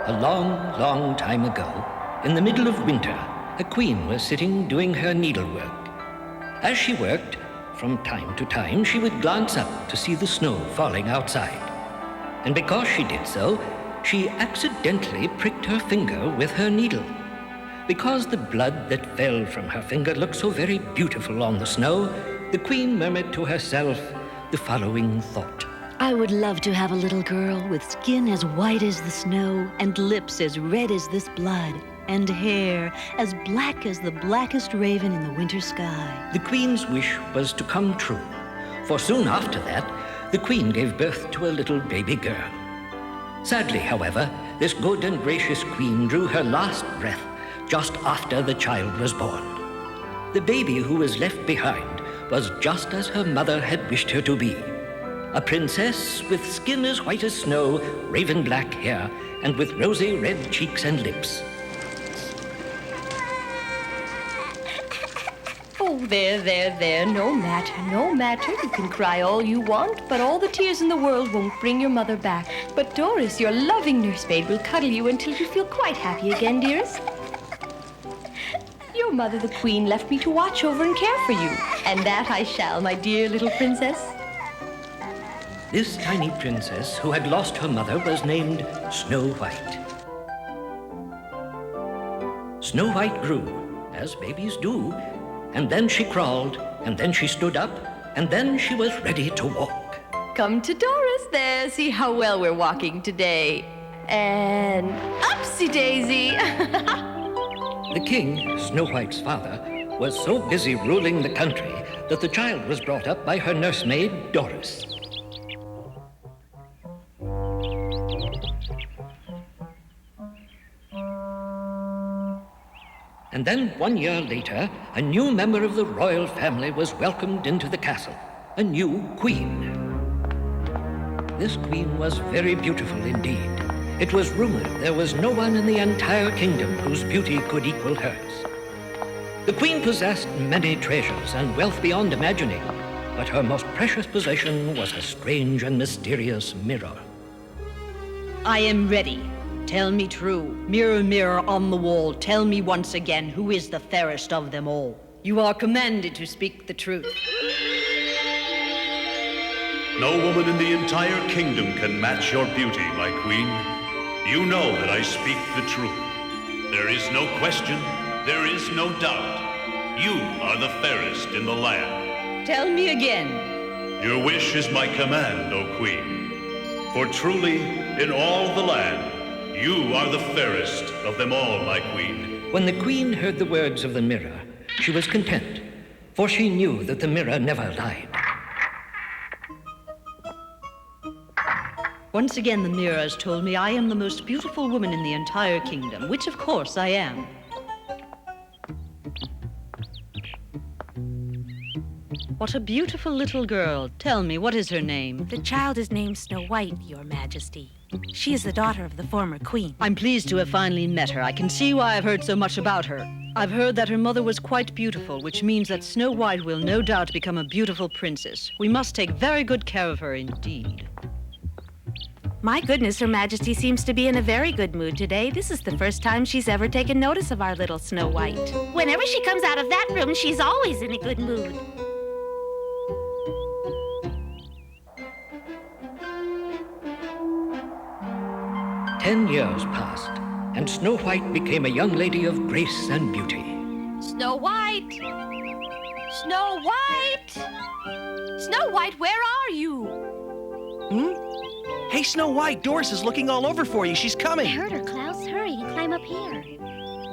A long, long time ago, in the middle of winter, a queen was sitting doing her needlework. As she worked, from time to time, she would glance up to see the snow falling outside. And because she did so, she accidentally pricked her finger with her needle. Because the blood that fell from her finger looked so very beautiful on the snow, the queen murmured to herself the following thought. I would love to have a little girl with skin as white as the snow and lips as red as this blood and hair as black as the blackest raven in the winter sky. The queen's wish was to come true, for soon after that, the queen gave birth to a little baby girl. Sadly, however, this good and gracious queen drew her last breath just after the child was born. The baby who was left behind was just as her mother had wished her to be. A princess with skin as white as snow, raven black hair, and with rosy red cheeks and lips. Oh, there. No matter. You can cry all you want, but all the tears in the world won't bring your mother back. But Doris, your loving nursemaid, will cuddle you until you feel quite happy again, dearest. Your mother, the queen, left me to watch over and care for you. And that I shall, my dear little princess. This tiny princess who had lost her mother was named Snow White. Snow White grew, as babies do, and then she crawled, and then she stood up, and then she was ready to walk. Come to Doris there, see how well we're walking today. And upsy-daisy! The king, Snow White's father, was so busy ruling the country that the child was brought up by her nursemaid, Doris. And then 1 year later, a new member of the royal family was welcomed into the castle, a new queen. This queen was very beautiful indeed. It was rumored there was no one in the entire kingdom whose beauty could equal hers. The queen possessed many treasures and wealth beyond imagining, but her most precious possession was a strange and mysterious mirror. I am ready. Tell me true. Mirror, mirror on the wall, tell me once again who is the fairest of them all. You are commanded to speak the truth. No woman in the entire kingdom can match your beauty, my queen. You know that I speak the truth. There is no question, there is no doubt. You are the fairest in the land. Tell me again. Your wish is my command, O queen. For truly, in all the land, you are the fairest of them all, my queen. When the queen heard the words of the mirror, she was content, for she knew that the mirror never lied. Once again, the mirror has told me I am the most beautiful woman in the entire kingdom, which of course I am. What a beautiful little girl. Tell me, what is her name? The child is named Snow White, Your Majesty. She is the daughter of the former queen. I'm pleased to have finally met her. I can see why I've heard so much about her. I've heard that her mother was quite beautiful, which means that Snow White will no doubt become a beautiful princess. We must take very good care of her indeed. My goodness, Her Majesty seems to be in a very good mood today. This is the first time she's ever taken notice of our little Snow White. Whenever she comes out of that room, she's always in a good mood. "10 years passed, and Snow White became a young lady of grace and beauty. Snow White! Snow White! Snow White, where are you? Hey, Snow White, Doris is looking all over for you. She's I coming. heard her, Klaus. Hurry and climb up here.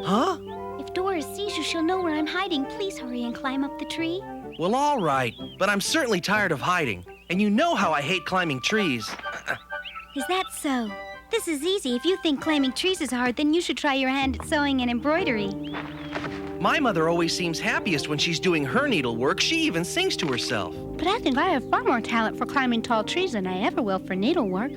Huh? If Doris sees you, she'll know where I'm hiding. Please hurry and climb up the tree. Well, all right, but I'm certainly tired of hiding. And you know how I hate climbing trees. Is that so? This is easy. If you think climbing trees is hard, then you should try your hand at sewing and embroidery. My mother always seems happiest when she's doing her needlework. She even sings to herself. But I think I have far more talent for climbing tall trees than I ever will for needlework.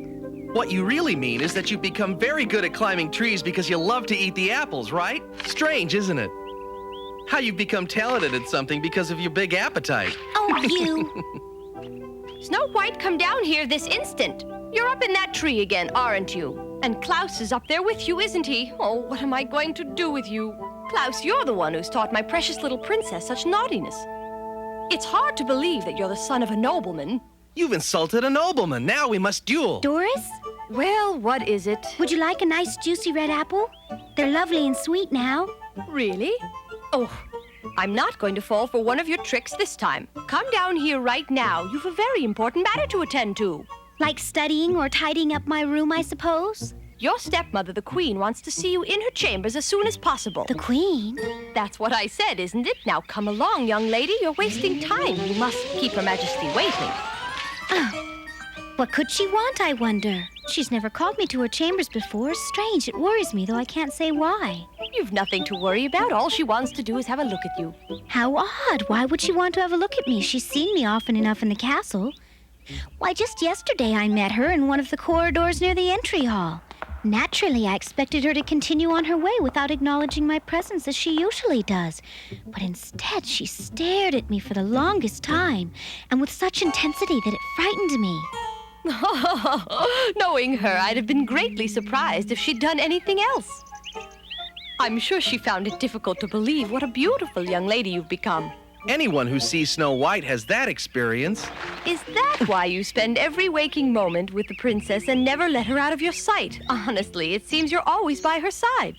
What you really mean is that you've become very good at climbing trees because you love to eat the apples, right? Strange, isn't it? How you've become talented at something because of your big appetite. Oh, you! Snow White, come down here this instant. You're up in that tree again, aren't you? And Klaus is up there with you, isn't he? Oh, what am I going to do with you? Klaus, you're the one who's taught my precious little princess such naughtiness. It's hard to believe that you're the son of a nobleman. You've insulted a nobleman. Now we must duel. Doris, Well, what is it? would you like a nice juicy red apple? They're lovely and sweet now. Really? Oh, I'm not going to fall for one of your tricks this time. Come down here right now. You've a very important matter to attend to. Like studying or tidying up my room, I suppose? Your stepmother, the Queen, wants to see you in her chambers as soon as possible. The Queen? That's what I said, isn't it? Now come along, young lady. You're wasting time. You must keep Her Majesty waiting. What could she want, I wonder? She's never called me to her chambers before. Strange, it worries me, though I can't say why. You've nothing to worry about. All she wants to do is have a look at you. How odd. Why would she want to have a look at me? She's seen me often enough in the castle. Why, just yesterday I met her in one of the corridors near the entry hall. Naturally, I expected her to continue on her way without acknowledging my presence as she usually does. But instead, she stared at me for the longest time, and with such intensity that it frightened me. Knowing her, I'd have been greatly surprised if she'd done anything else. I'm sure she found it difficult to believe what a beautiful young lady you've become. Anyone who sees Snow White has that experience. Is that why you spend every waking moment with the princess and never let her out of your sight? Honestly, it seems you're always by her side.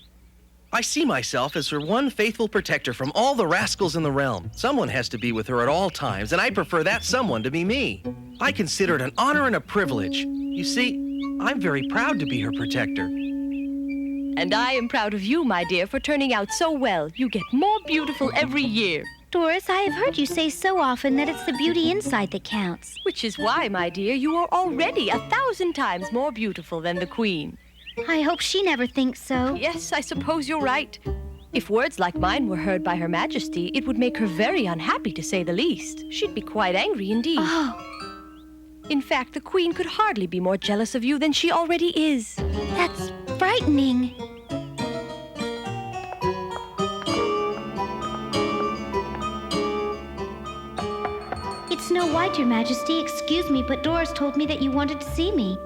I see myself as her one faithful protector from all the rascals in the realm. Someone has to be with her at all times, and I prefer that someone to be me. I consider it an honor and a privilege. You see, I'm very proud to be her protector. And I am proud of you, my dear, for turning out so well. You get more beautiful every year. Doris, I have heard you say so often that it's the beauty inside that counts. Which is why, my dear, you are already 1,000 times more beautiful than the Queen. I hope she never thinks so. Yes, I suppose you're right. If words like mine were heard by Her Majesty, it would make her very unhappy, to say the least. She'd be quite angry indeed. Oh, In fact, the Queen could hardly be more jealous of you than she already is. that's frightening. It's Snow White, Your Majesty. Excuse me, but Doris told me that you wanted to see me.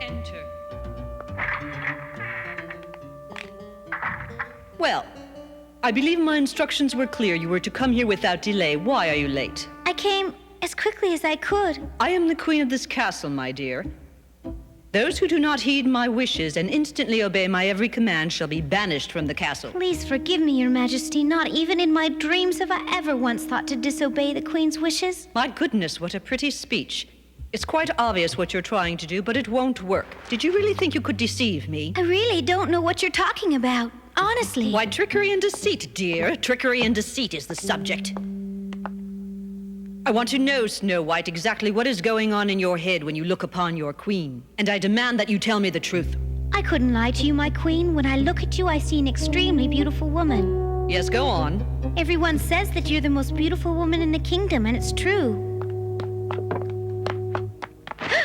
Enter. Well, I believe my instructions were clear. You were to come here without delay. Why are you late? I came as quickly as I could. I am the queen of this castle, my dear. Those who do not heed my wishes and instantly obey my every command shall be banished from the castle. Please forgive me, Your Majesty. Not even in my dreams have I ever once thought to disobey the Queen's wishes. My goodness, what a pretty speech. It's quite obvious what you're trying to do, but it won't work. Did you really think you could deceive me? I really don't know what you're talking about. Honestly. Why, trickery and deceit, dear. Trickery and deceit is the subject. I want to know, Snow White, exactly what is going on in your head when you look upon your queen. And I demand that you tell me the truth. I couldn't lie to you, my queen. When I look at you, I see an extremely beautiful woman. Yes, go on. Everyone says that you're the most beautiful woman in the kingdom, and it's true.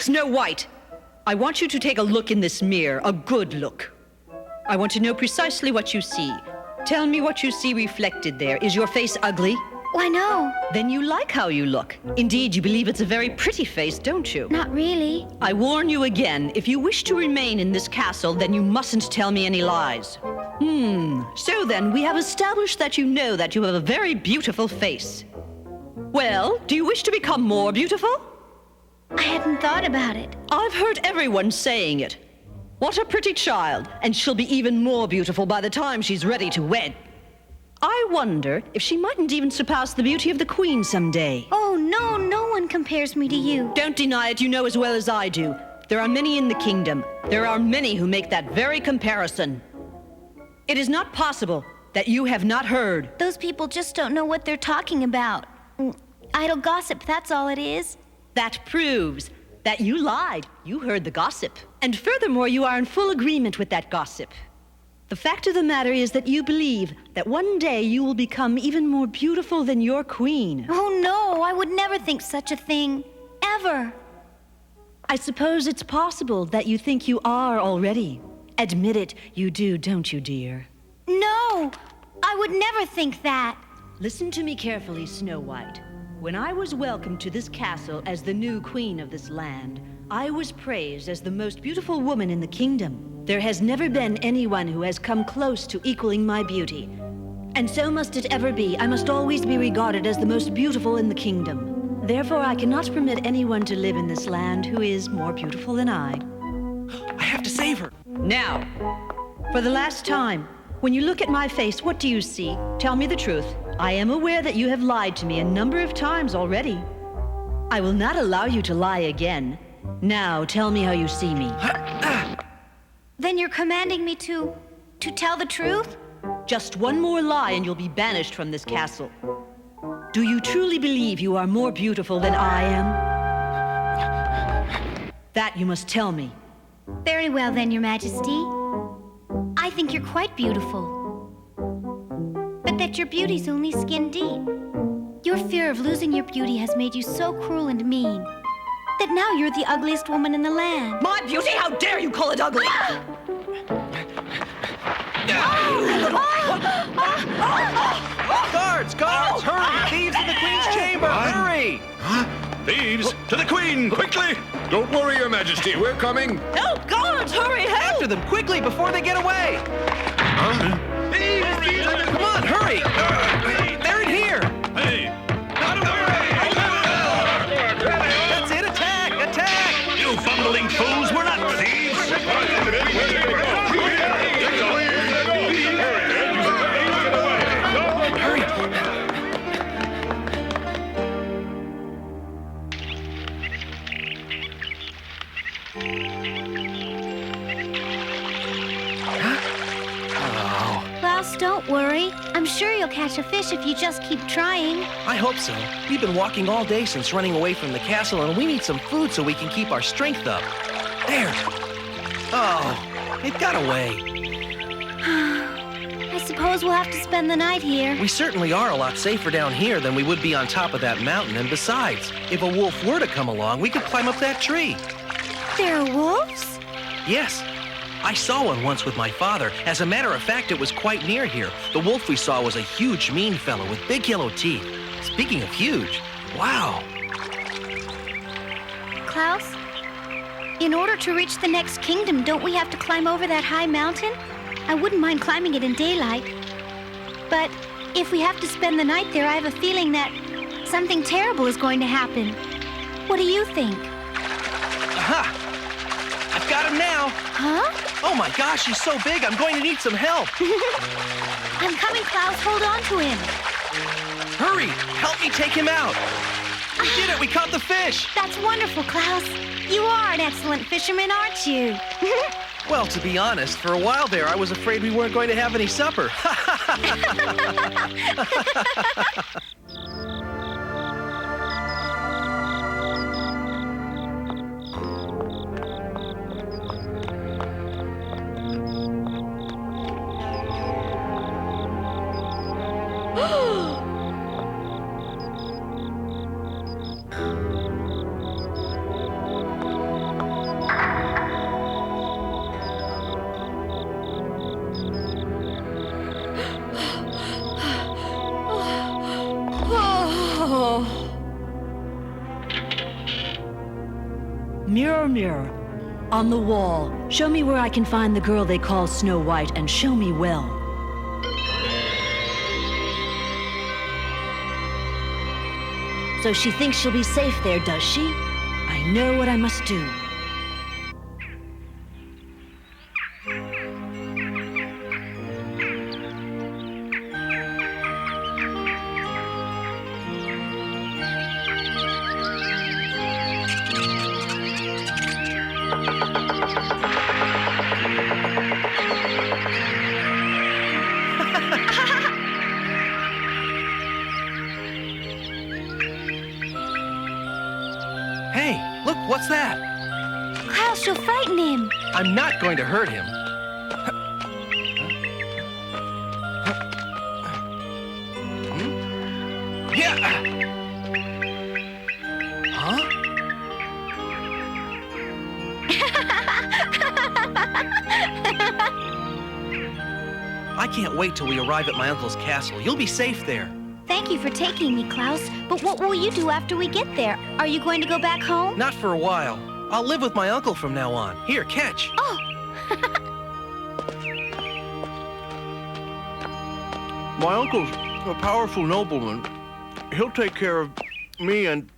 Snow White, I want you to take a look in this mirror, a good look. I want to know precisely what you see. Tell me what you see reflected there. Is your face ugly? Why, no. Then you like how you look. Indeed, you believe it's a very pretty face, don't you? Not really. I warn you again, if you wish to remain in this castle, then you mustn't tell me any lies. So then, we have established that you know that you have a very beautiful face. Well, do you wish to become more beautiful? I hadn't thought about it. I've heard everyone saying it. What a pretty child, and she'll be even more beautiful by the time she's ready to wed. I wonder if she mightn't even surpass the beauty of the Queen someday. Oh, no, no one compares me to you. Don't deny it, you know as well as I do. There are many in the kingdom. There are many who make that very comparison. It is not possible that you have not heard. Those people just don't know what they're talking about. Idle gossip, that's all it is. That proves that you lied. You heard the gossip. And furthermore, you are in full agreement with that gossip. The fact of the matter is that you believe that one day you will become even more beautiful than your queen. Oh, no, I would never think such a thing. Ever. I suppose it's possible that you think you are already. Admit it, you do, don't you, dear? No, I would never think that. Listen to me carefully, Snow White. When I was welcomed to this castle as the new queen of this land, I was praised as the most beautiful woman in the kingdom. There has never been anyone who has come close to equaling my beauty. And so must it ever be. I must always be regarded as the most beautiful in the kingdom. Therefore, I cannot permit anyone to live in this land who is more beautiful than I. I have to save her. Now, for the last time, when you look at my face, what do you see? Tell me the truth. I am aware that you have lied to me a number of times already. I will not allow you to lie again. Now, tell me how you see me. Then you're commanding me to tell the truth? Just one more lie and you'll be banished from this castle. Do you truly believe you are more beautiful than I am? That you must tell me. Very well then, Your Majesty. I think you're quite beautiful. But that your beauty's only skin deep. Your fear of losing your beauty has made you so cruel and mean that now you're the ugliest woman in the land. My beauty? How dare you call it ugly? Guards, hurry! Thieves in the Queen's chamber, hurry! Thieves, to the Queen, quickly! Don't worry, Your Majesty, we're coming. Help, guards, hurry, help! After them, quickly, before they get away! Thieves! Come on, hurry! They're in here! Hey! Out of the way! That's it, attack! You fumbling fools, we're not thieves! Hurry! Klaus, don't worry. I'm sure you'll catch a fish if you just keep trying. I hope so. We've been walking all day since running away from the castle, and we need some food so we can keep our strength up. There! Oh, it got away. I suppose we'll have to spend the night here. We certainly are a lot safer down here than we would be on top of that mountain, and besides, if a wolf were to come along, we could climb up that tree. There are wolves? Yes. I saw one once with my father. As a matter of fact, it was quite near here. The wolf we saw was a huge, mean fellow with big yellow teeth. Speaking of huge, wow. Klaus, in order to reach the next kingdom, don't we have to climb over that high mountain? I wouldn't mind climbing it in daylight. But if we have to spend the night there, I have a feeling that something terrible is going to happen. What do you think? Aha! I've got him now. Huh? Oh my gosh, he's so big, I'm going to need some help. I'm coming, Klaus. Hold on to him. Hurry, help me take him out. We did it, we caught the fish. That's wonderful, Klaus. You are an excellent fisherman, aren't you? Well, to be honest, for a while there, I was afraid we weren't going to have any supper. Mirror, mirror, on the wall, show me where I can find the girl they call Snow White, and show me well. So she thinks she'll be safe there, does she? I know what I must do. Hey, look, what's that? Klaus, you'll frighten him. I'm not going to hurt him. Yeah. Huh? I can't wait till we arrive at my uncle's castle. You'll be safe there. Thank you for taking me, Klaus. But what will you do after we get there? Are you going to go back home? Not for a while. I'll live with my uncle from now on. Here, catch. Oh, My uncle's a powerful nobleman. He'll take care of me and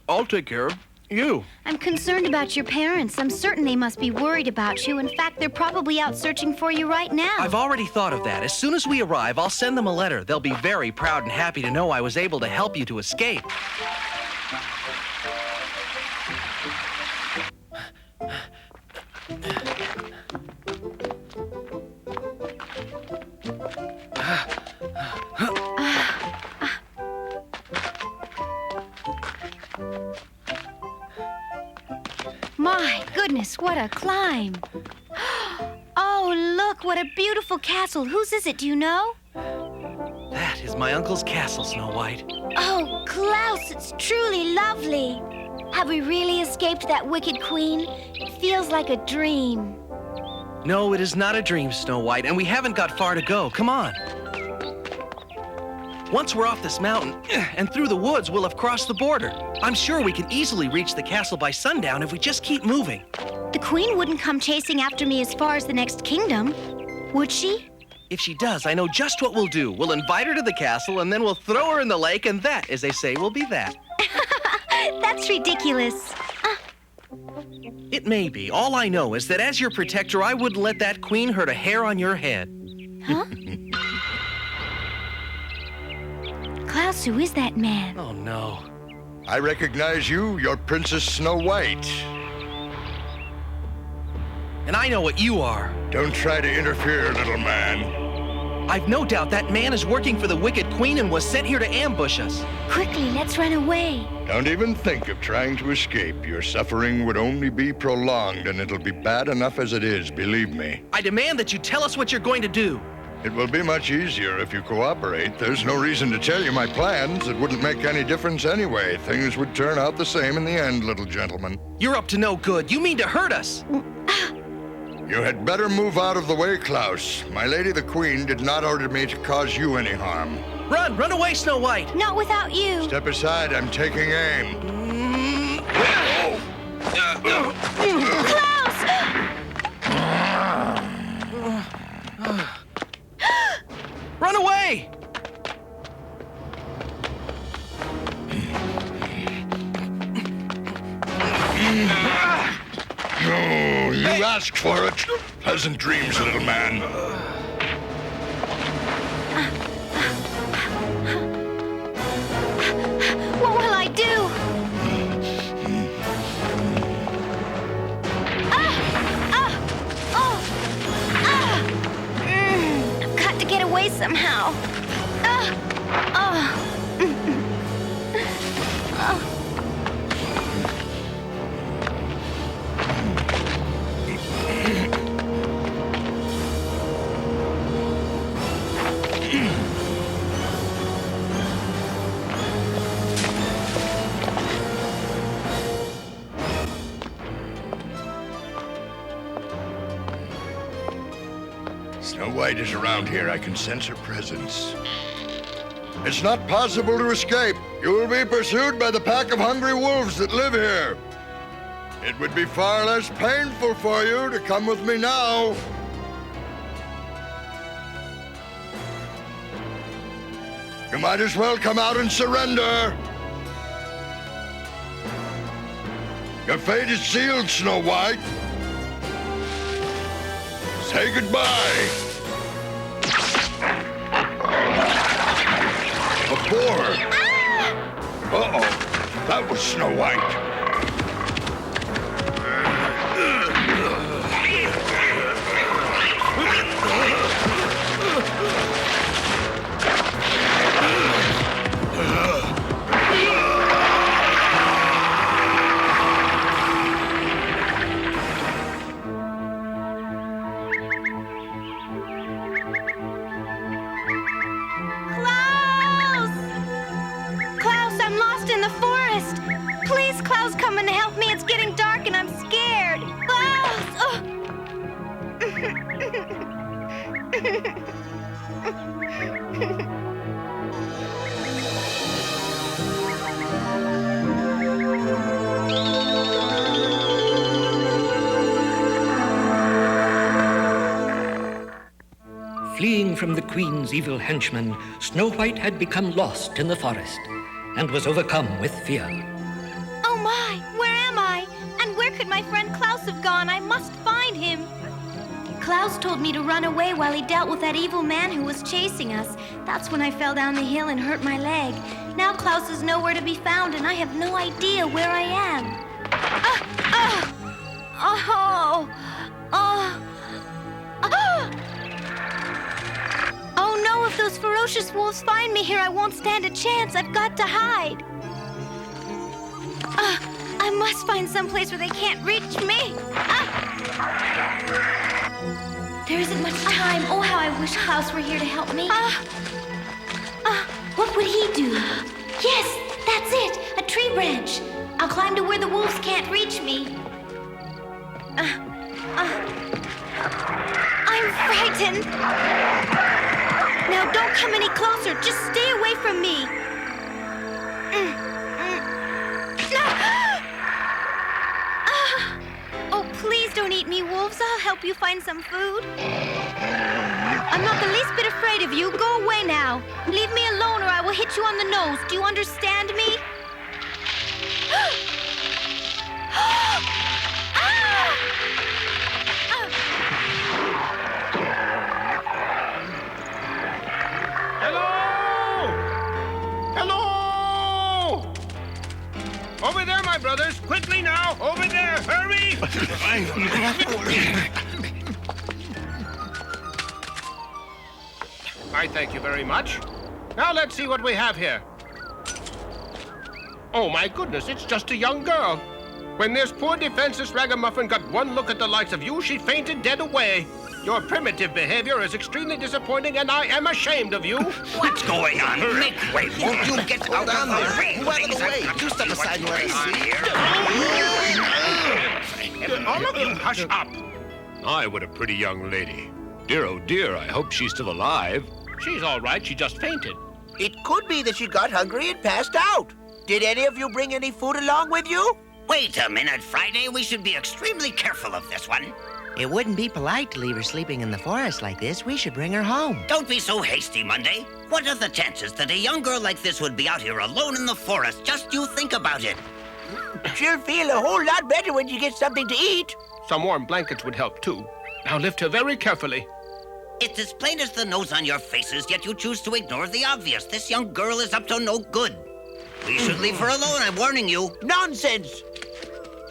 I'll take care of you. I'm concerned about your parents. I'm certain they must be worried about you. In fact, they're probably out searching for you right now. I've already thought of that. As soon as we arrive, I'll send them a letter. They'll be very proud and happy to know I was able to help you to escape. My goodness, what a climb. Oh, look, what a beautiful castle. Whose is it, do you know? That is my uncle's castle, Snow White. Oh, Klaus, it's truly lovely. Have we really escaped that wicked queen? It feels like a dream. No, it is not a dream, Snow White, and we haven't got far to go. Come on. Once we're off this mountain and through the woods, we'll have crossed the border. I'm sure we can easily reach the castle by sundown if we just keep moving. The queen wouldn't come chasing after me as far as the next kingdom, would she? If she does, I know just what we'll do. We'll invite her to the castle, and then we'll throw her in the lake, and that, as they say, will be that. That's ridiculous. It may be. All I know is that as your protector, I wouldn't let that queen hurt a hair on your head. Huh? Klaus, who is that man? Oh, no. I recognize you. You're Princess Snow White. And I know what you are. Don't try to interfere, little man. I've no doubt that man is working for the wicked queen and was sent here to ambush us. Quickly, let's run away. Don't even think of trying to escape. Your suffering would only be prolonged, and it'll be bad enough as it is, believe me. I demand that you tell us what you're going to do. It will be much easier if you cooperate. There's no reason to tell you my plans. It wouldn't make any difference anyway. Things would turn out the same in the end, little gentleman. You're up to no good. You mean to hurt us. You had better move out of the way, Klaus. My lady the Queen did not order me to cause you any harm. Run away, Snow White. Not without you. Step aside, I'm taking aim. Klaus! Run away! No, you asked for it. Pleasant dreams, little man. What will I do? I've got to get away somehow. Snow White is around here. I can sense her presence. It's not possible to escape. You will be pursued by the pack of hungry wolves that live here. It would be far less painful for you to come with me now. You might as well come out and surrender. Your fate is sealed, Snow White. Say goodbye. Before. Uh-oh. That was Snow White. Klaus, I'm lost in the forest. Please, Klaus, hiding from the queen's evil henchmen, Snow White had become lost in the forest and was overcome with fear. Oh my, where am I? And where could my friend Klaus have gone? I must find him. Klaus told me to run away while he dealt with that evil man who was chasing us. That's when I fell down the hill and hurt my leg. Now Klaus is nowhere to be found, and I have no idea where I am. Oh no, if those ferocious wolves find me here, I won't stand a chance. I've got to hide. I must find some place where they can't reach me. There isn't much time. Oh, how I wish Klaus were here to help me. What would he do? Yes, that's it. A tree branch. I'll climb to where the wolves can't reach me. I'm frightened. Now don't come any closer. Just stay away from me. Oh, please don't eat me, wolves. I'll help you find some food. I'm not the least bit afraid of you. Go away now. Leave me alone or I will hit you on the nose. Do you understand me? Hello! Over there, my brothers! Quickly now! Over there! Hurry! I thank you very much. Now let's see what we have here. Oh, my goodness, it's just a young girl. When this poor defenseless ragamuffin got one look at the likes of you, she fainted dead away. Your primitive behavior is extremely disappointing, and I am ashamed of you. What's going on? Make way. Won't you get out of the way? Move out of the way. You step aside and let us see. All of you, hush up. I, what a pretty young lady. Dear, oh dear, I hope she's still alive. She's all right. She just fainted. It could be that she got hungry and passed out. Did any of you bring any food along with you? Wait a minute, Friday. We should be extremely careful of this one. It wouldn't be polite to leave her sleeping in the forest like this. We should bring her home. Don't be so hasty, Monday. What are the chances that a young girl like this would be out here alone in the forest? Just you think about it. She'll feel a whole lot better when she gets something to eat. Some warm blankets would help, too. Now lift her very carefully. It's as plain as the nose on your faces, yet you choose to ignore the obvious. This young girl is up to no good. We should leave her alone, I'm warning you. Nonsense!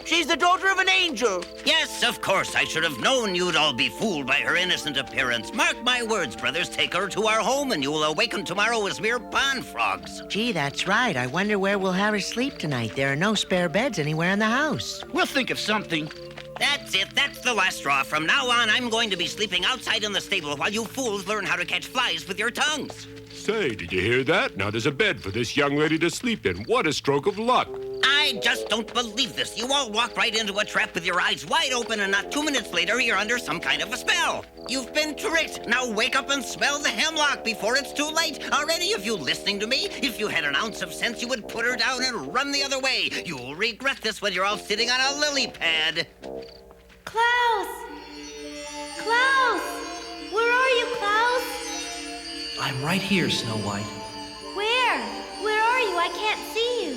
She's the daughter of an angel. Yes, of course. I should have known you'd all be fooled by her innocent appearance. Mark my words, brothers. Take her to our home and you will awaken tomorrow as mere pond frogs. Gee, that's right. I wonder where we'll have her sleep tonight. There are no spare beds anywhere in the house. We'll think of something. That's it. That's the last straw. From now on, I'm going to be sleeping outside in the stable while you fools learn how to catch flies with your tongues. Say, did you hear that? Now there's a bed for this young lady to sleep in. What a stroke of luck. I just don't believe this. You all walked right into a trap with your eyes wide open, and not 2 minutes later, you're under some kind of a spell. You've been tricked. Now wake up and smell the hemlock before it's too late. Are any of you listening to me? If you had an ounce of sense, you would put her down and run the other way. You'll regret this when you're all sitting on a lily pad. Klaus! Klaus! Where are you, Klaus? I'm right here, Snow White. Where? Where are you? I can't see you.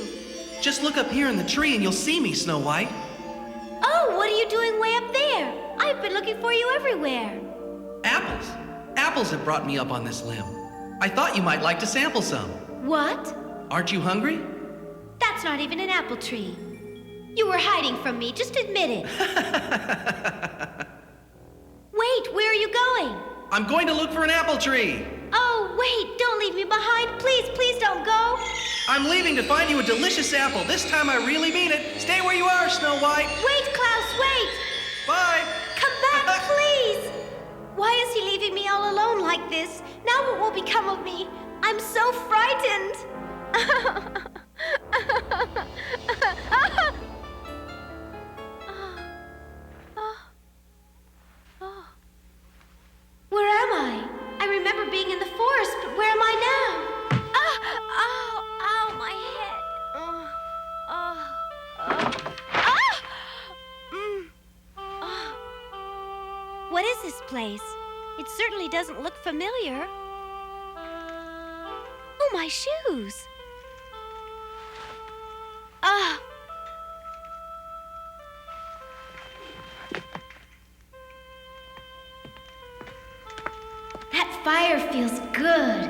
Just look up here in the tree and you'll see me, Snow White. Oh, what are you doing way up there? I've been looking for you everywhere. Apples. Apples have brought me up on this limb. I thought you might like to sample some. What? Aren't you hungry? That's not even an apple tree. You were hiding from me. Just admit it. Wait, where are you going? I'm going to look for an apple tree. Oh, wait, don't leave me behind. Please, please don't go. I'm leaving to find you a delicious apple. This time I really mean it. Stay where you are, Snow White. Wait, Klaus, wait. Bye. Come back, please. Why is he leaving me all alone like this? Now what will become of me? I'm so frightened. Where am I? I remember being in the forest, but where am I now? Ow, my head. What is this place? It certainly doesn't look familiar. Oh, my shoes. Ah. That fire feels good.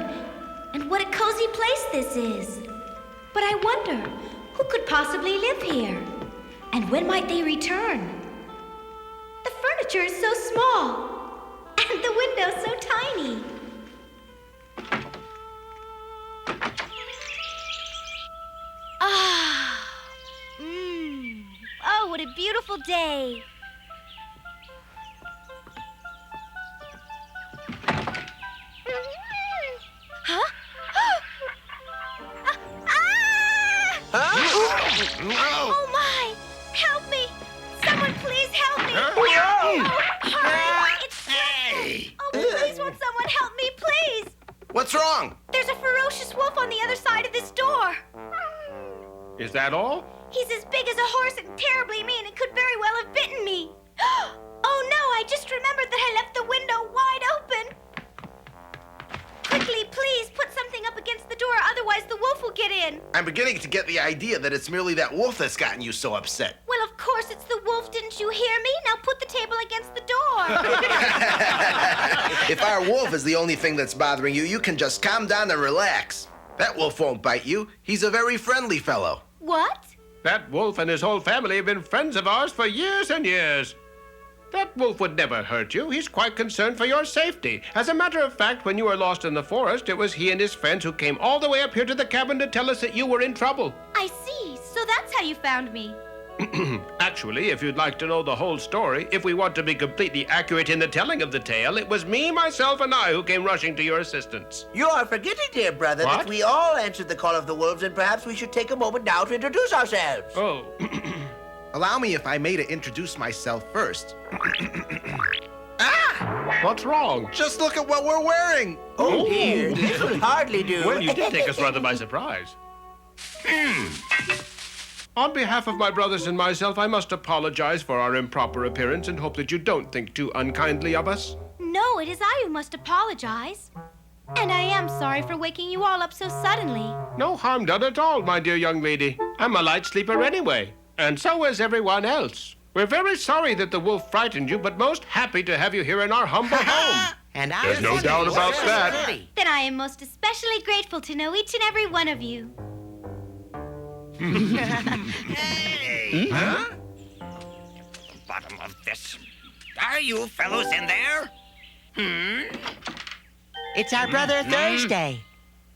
And what a cozy place this is. But I wonder, who could possibly live here? And when might they return? The furniture is so small. And the window so tiny. Ah. Oh, what a beautiful day. Huh? Oh, my! Help me! Someone please help me! Oh, please, won't someone help me, please? What's wrong? There's a ferocious wolf on the other side of this door. Is that all? He's as big as a horse and terribly mean and could very well have bitten me. Oh, no, I just remembered that I left the window wide open. Quickly, please, put something up against the door, otherwise the wolf will get in. I'm beginning to get the idea that it's merely that wolf that's gotten you so upset. Well, of course it's the wolf, didn't you hear me? Now put the table against the door. If our wolf is the only thing that's bothering you, you can just calm down and relax. That wolf won't bite you. He's a very friendly fellow. What? That wolf and his whole family have been friends of ours for years and years. That wolf would never hurt you. He's quite concerned for your safety. As a matter of fact, when you were lost in the forest, it was he and his friends who came all the way up here to the cabin to tell us that you were in trouble. I see. So that's how you found me. Actually, if you'd like to know the whole story, if we want to be completely accurate in the telling of the tale, it was me, myself, and I who came rushing to your assistance. You are forgetting, dear brother, that we all answered the call of the wolves, and perhaps we should take a moment now to introduce ourselves. Oh. Allow me, if I may, to introduce myself first. What's wrong? Just look at what we're wearing. Oh, dear. This would hardly do. Well, you did take us rather by surprise. On behalf of my brothers and myself, I must apologize for our improper appearance and hope that you don't think too unkindly of us. No, it is I who must apologize. And I am sorry for waking you all up so suddenly. No harm done at all, my dear young lady. I'm a light sleeper anyway, and so is everyone else. We're very sorry that the wolf frightened you, but most happy to have you here in our humble home. And There's no doubt about that. Then I am most especially grateful to know each and every one of you. Hey! Huh? Bottom of this. Are you fellows in there? It's our brother Thursday.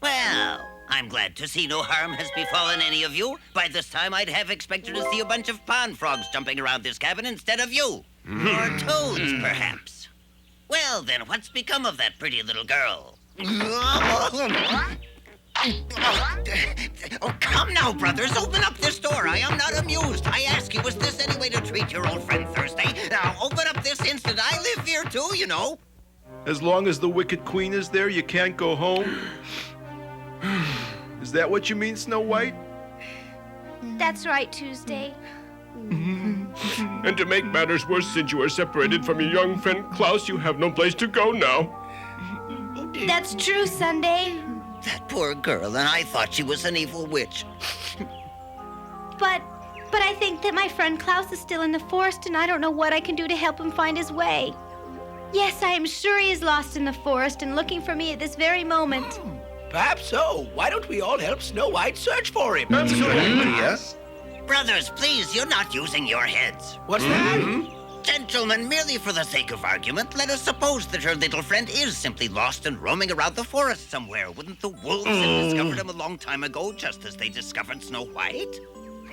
Well, I'm glad to see no harm has befallen any of you. By this time, I'd have expected to see a bunch of pond frogs jumping around this cabin instead of you. Or toads, perhaps. Well, then, what's become of that pretty little girl? Oh, come now, brothers. Open up this door. I am not amused. I ask you, was this any way to treat your old friend Thursday? Now, open up this instant. I live here, too, you know. As long as the wicked queen is there, you can't go home? Is that what you mean, Snow White? That's right, Tuesday. And to make matters worse, since you are separated from your young friend Klaus, you have no place to go now. That's true, Sunday. That poor girl, and I thought she was an evil witch. But I think that my friend Klaus is still in the forest, and I don't know what I can do to help him find his way. Yes, I am sure he is lost in the forest and looking for me at this very moment. Perhaps so. Why don't we all help Snow White search for him? Yes. Brothers, please, you're not using your heads. What's that? Gentlemen, merely for the sake of argument, let us suppose that her little friend is simply lost and roaming around the forest somewhere. Wouldn't the wolves have discovered him a long time ago, just as they discovered Snow White?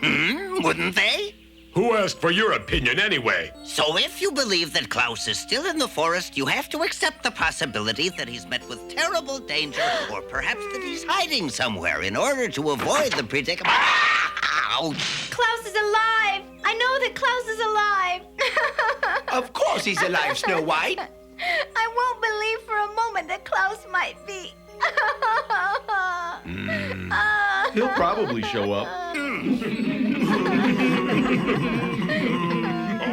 Wouldn't they? Who asked for your opinion anyway? So if you believe that Klaus is still in the forest, you have to accept the possibility that he's met with terrible danger, or perhaps that he's hiding somewhere in order to avoid the predicament. Ouch! Klaus is alive! I know that Klaus is alive! Of course he's alive, Snow White. I won't believe for a moment that Klaus might be. He'll probably show up.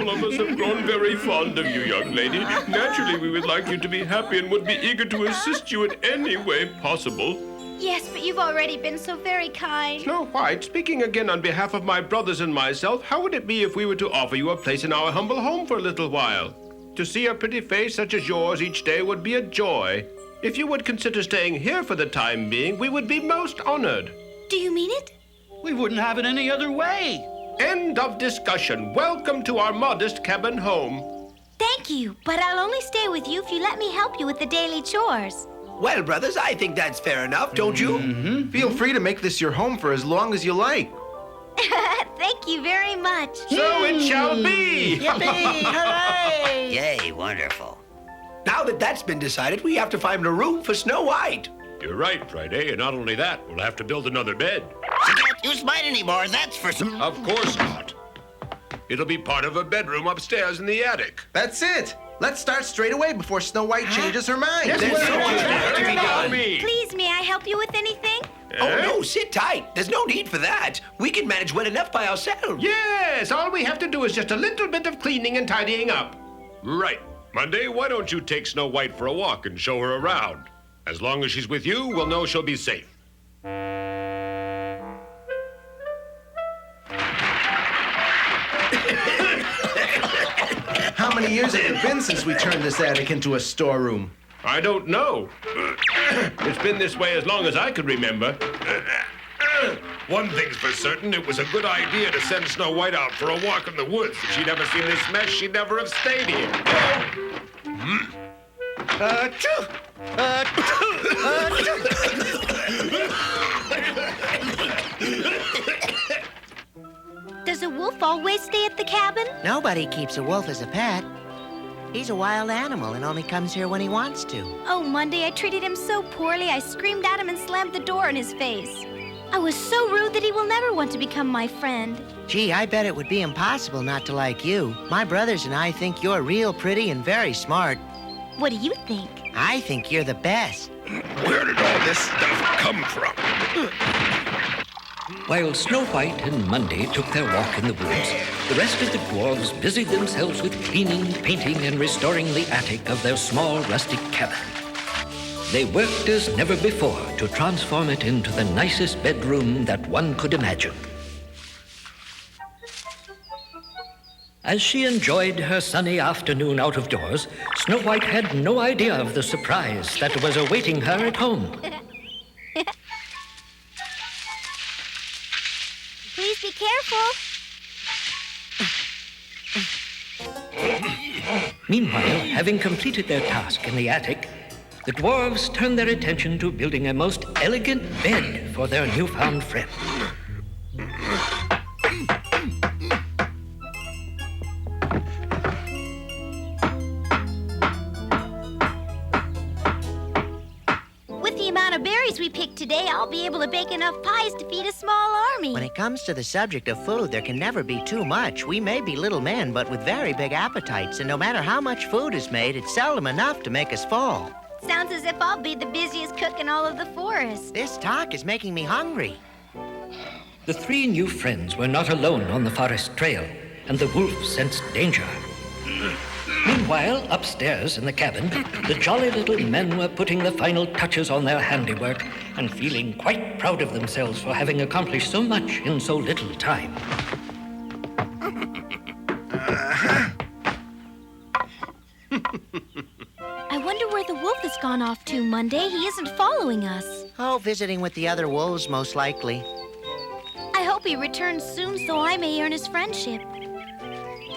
All of us have grown very fond of you, young lady. Naturally, we would like you to be happy and would be eager to assist you in any way possible. Yes, but you've already been so very kind. Snow White, speaking again on behalf of my brothers and myself, how would it be if we were to offer you a place in our humble home for a little while? To see a pretty face such as yours each day would be a joy. If you would consider staying here for the time being, we would be most honored. Do you mean it? We wouldn't have it any other way. End of discussion. Welcome to our modest cabin home. Thank you, but I'll only stay with you if you let me help you with the daily chores. Well, brothers, I think that's fair enough, don't you? Mm-hmm. Feel free to make this your home for as long as you like. Thank you very much. So it shall be! Yippee! Hooray! Yay, wonderful. Now that that's been decided, we have to find a room for Snow White. You're right, Friday, and not only that, we'll have to build another bed. She can't use mine anymore, that's for some... Of course not. It'll be part of a bedroom upstairs in the attic. That's it. Let's start straight away before Snow White changes her mind. Please, may I help you with anything? Oh, no, sit tight. There's no need for that. We can manage well enough by ourselves. Yes, all we have to do is just a little bit of cleaning and tidying up. Right. Monday, why don't you take Snow White for a walk and show her around? As long as she's with you, we'll know she'll be safe. How many years have it been since we turned this attic into a storeroom? I don't know. It's been this way as long as I can remember. One thing's for certain, it was a good idea to send Snow White out for a walk in the woods. If she'd ever seen this mess, she'd never have stayed here. Does a wolf always stay at the cabin? Nobody keeps a wolf as a pet. He's a wild animal and only comes here when he wants to. Oh, Monday, I treated him so poorly, I screamed at him and slammed the door in his face. I was so rude that he will never want to become my friend. Gee, I bet it would be impossible not to like you. My brothers and I think you're real pretty and very smart. What do you think? I think you're the best. Where did all this stuff come from? While Snow White and Monday took their walk in the woods, the rest of the dwarves busied themselves with cleaning, painting, and restoring the attic of their small rustic cabin. They worked as never before to transform it into the nicest bedroom that one could imagine. As she enjoyed her sunny afternoon out of doors, Snow White had no idea of the surprise that was awaiting her at home. Please be careful. Meanwhile, having completed their task in the attic, the dwarves turned their attention to building a most elegant bed for their newfound friend. With the amount of berries we picked today, I'll be able to bake enough pies to feed a small army. When it comes to the subject of food, there can never be too much. We may be little men, but with very big appetites, and no matter how much food is made, it's seldom enough to make us full. Sounds as if I'll be the busiest cook in all of the forest. This talk is making me hungry. The three new friends were not alone on the forest trail, and the wolf sensed danger. Meanwhile, upstairs in the cabin, the jolly little men were putting the final touches on their handiwork and feeling quite proud of themselves for having accomplished so much in so little time. I wonder where the wolf has gone off to, Monday. He isn't following us. Oh, visiting with the other wolves, most likely. I hope he returns soon so I may earn his friendship.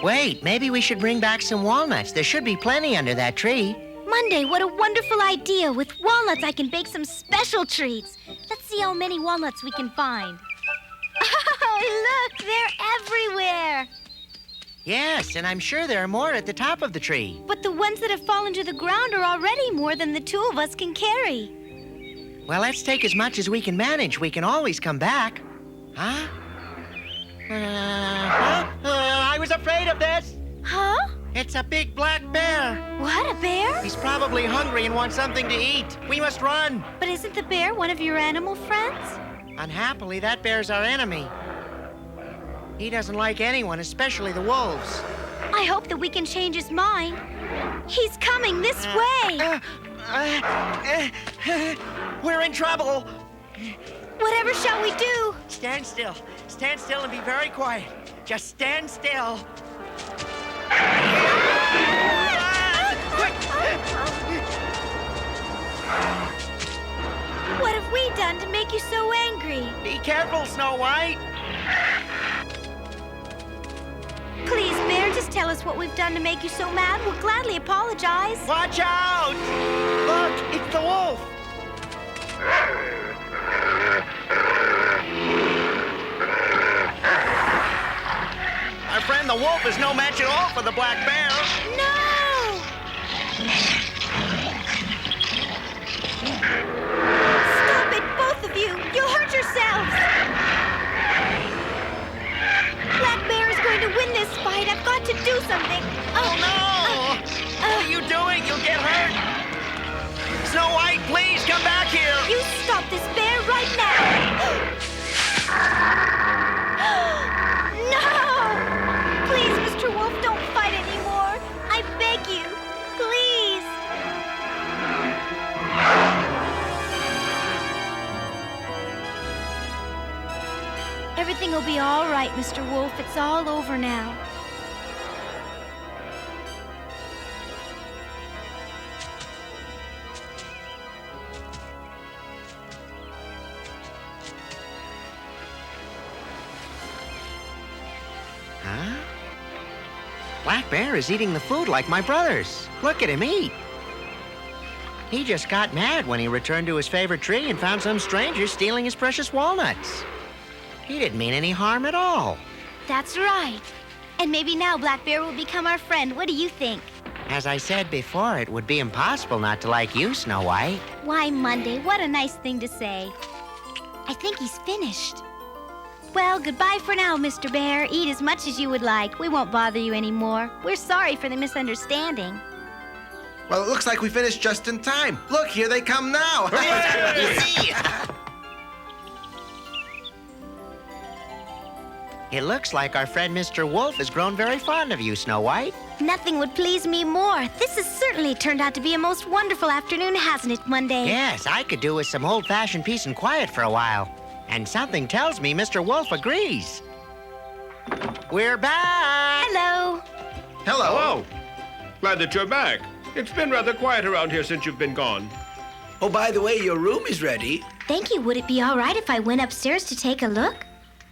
Wait, maybe we should bring back some walnuts. There should be plenty under that tree. Monday, what a wonderful idea. With walnuts, I can bake some special treats. Let's see how many walnuts we can find. Oh, look, they're everywhere. Yes, and I'm sure there are more at the top of the tree. But the ones that have fallen to the ground are already more than the two of us can carry. Well, let's take as much as we can manage. We can always come back. Huh? I was afraid of this. Huh? It's a big black bear. What, a bear? He's probably hungry and wants something to eat. We must run. But isn't the bear one of your animal friends? Unhappily, that bear's our enemy. He doesn't like anyone, especially the wolves. I hope that we can change his mind. He's coming this way. We're in trouble. Whatever shall we do? Stand still. Stand still and be very quiet. Just stand still. What have we done to make you so angry? Be careful, Snow White. Please, Bear, just tell us what we've done to make you so mad. We'll gladly apologize. Watch out! Look, it's the wolf. Our friend the wolf is no match at all for the black bear. No! Stop it, both of you! You'll hurt yourselves! Black Bear is going to win this fight. I've got to do something. Oh, no! What are you doing? You'll get hurt. Snow White, please come back here. You stop this bear right now. No! Please, Mr. Wolf, don't fight anymore. I beg you. Please. Everything will be all right, Mr. Wolf. It's all over now. Huh? Black Bear is eating the food like my brothers. Look at him eat. He just got mad when he returned to his favorite tree and found some stranger stealing his precious walnuts. He didn't mean any harm at all. That's right. And maybe now Black Bear will become our friend. What do you think? As I said before, it would be impossible not to like you, Snow White. Why, Monday, what a nice thing to say. I think he's finished. Well, goodbye for now, Mr. Bear. Eat as much as you would like. We won't bother you anymore. We're sorry for the misunderstanding. Well, it looks like we finished just in time. Look, here they come now. You see? It looks like our friend Mr. Wolf has grown very fond of you, Snow White. Nothing would please me more. This has certainly turned out to be a most wonderful afternoon, hasn't it, Monday? Yes, I could do with some old-fashioned peace and quiet for a while. And something tells me Mr. Wolf agrees. We're back! Hello. Hello. Glad that you're back. It's been rather quiet around here since you've been gone. Oh, by the way, your room is ready. Thank you. Would it be all right if I went upstairs to take a look?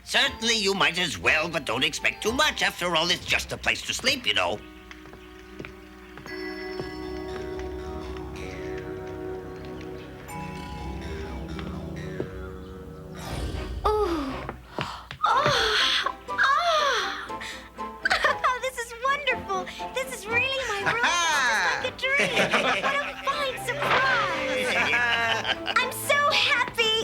Certainly you might as well, but don't expect too much. After all, it's just a place to sleep, you know. This is wonderful. This is really my room. It's just like a dream. What a fine surprise. I'm so happy.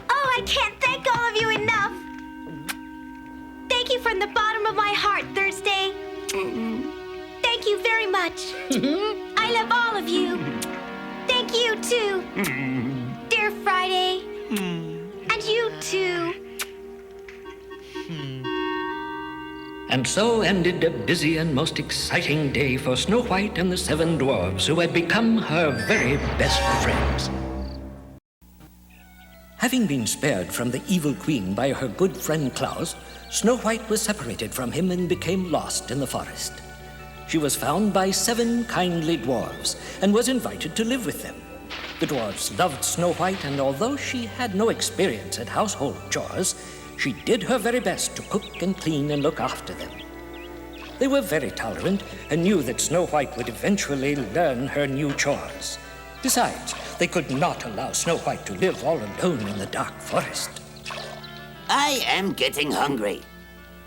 Oh, I can't thank all of you enough. Thank you from the bottom of my heart, Thursday. Thank you very much. I love all of you. Thank you, too. Dear Friday. And you, too. And so ended a busy and most exciting day for Snow White and the 7 dwarves, who had become her very best friends. Having been spared from the evil queen by her good friend Klaus, Snow White was separated from him and became lost in the forest. She was found by 7 kindly dwarves and was invited to live with them. The dwarves loved Snow White, and although she had no experience at household chores, she did her very best to cook and clean and look after them. They were very tolerant and knew that Snow White would eventually learn her new chores. Besides, they could not allow Snow White to live all alone in the dark forest. I am getting hungry.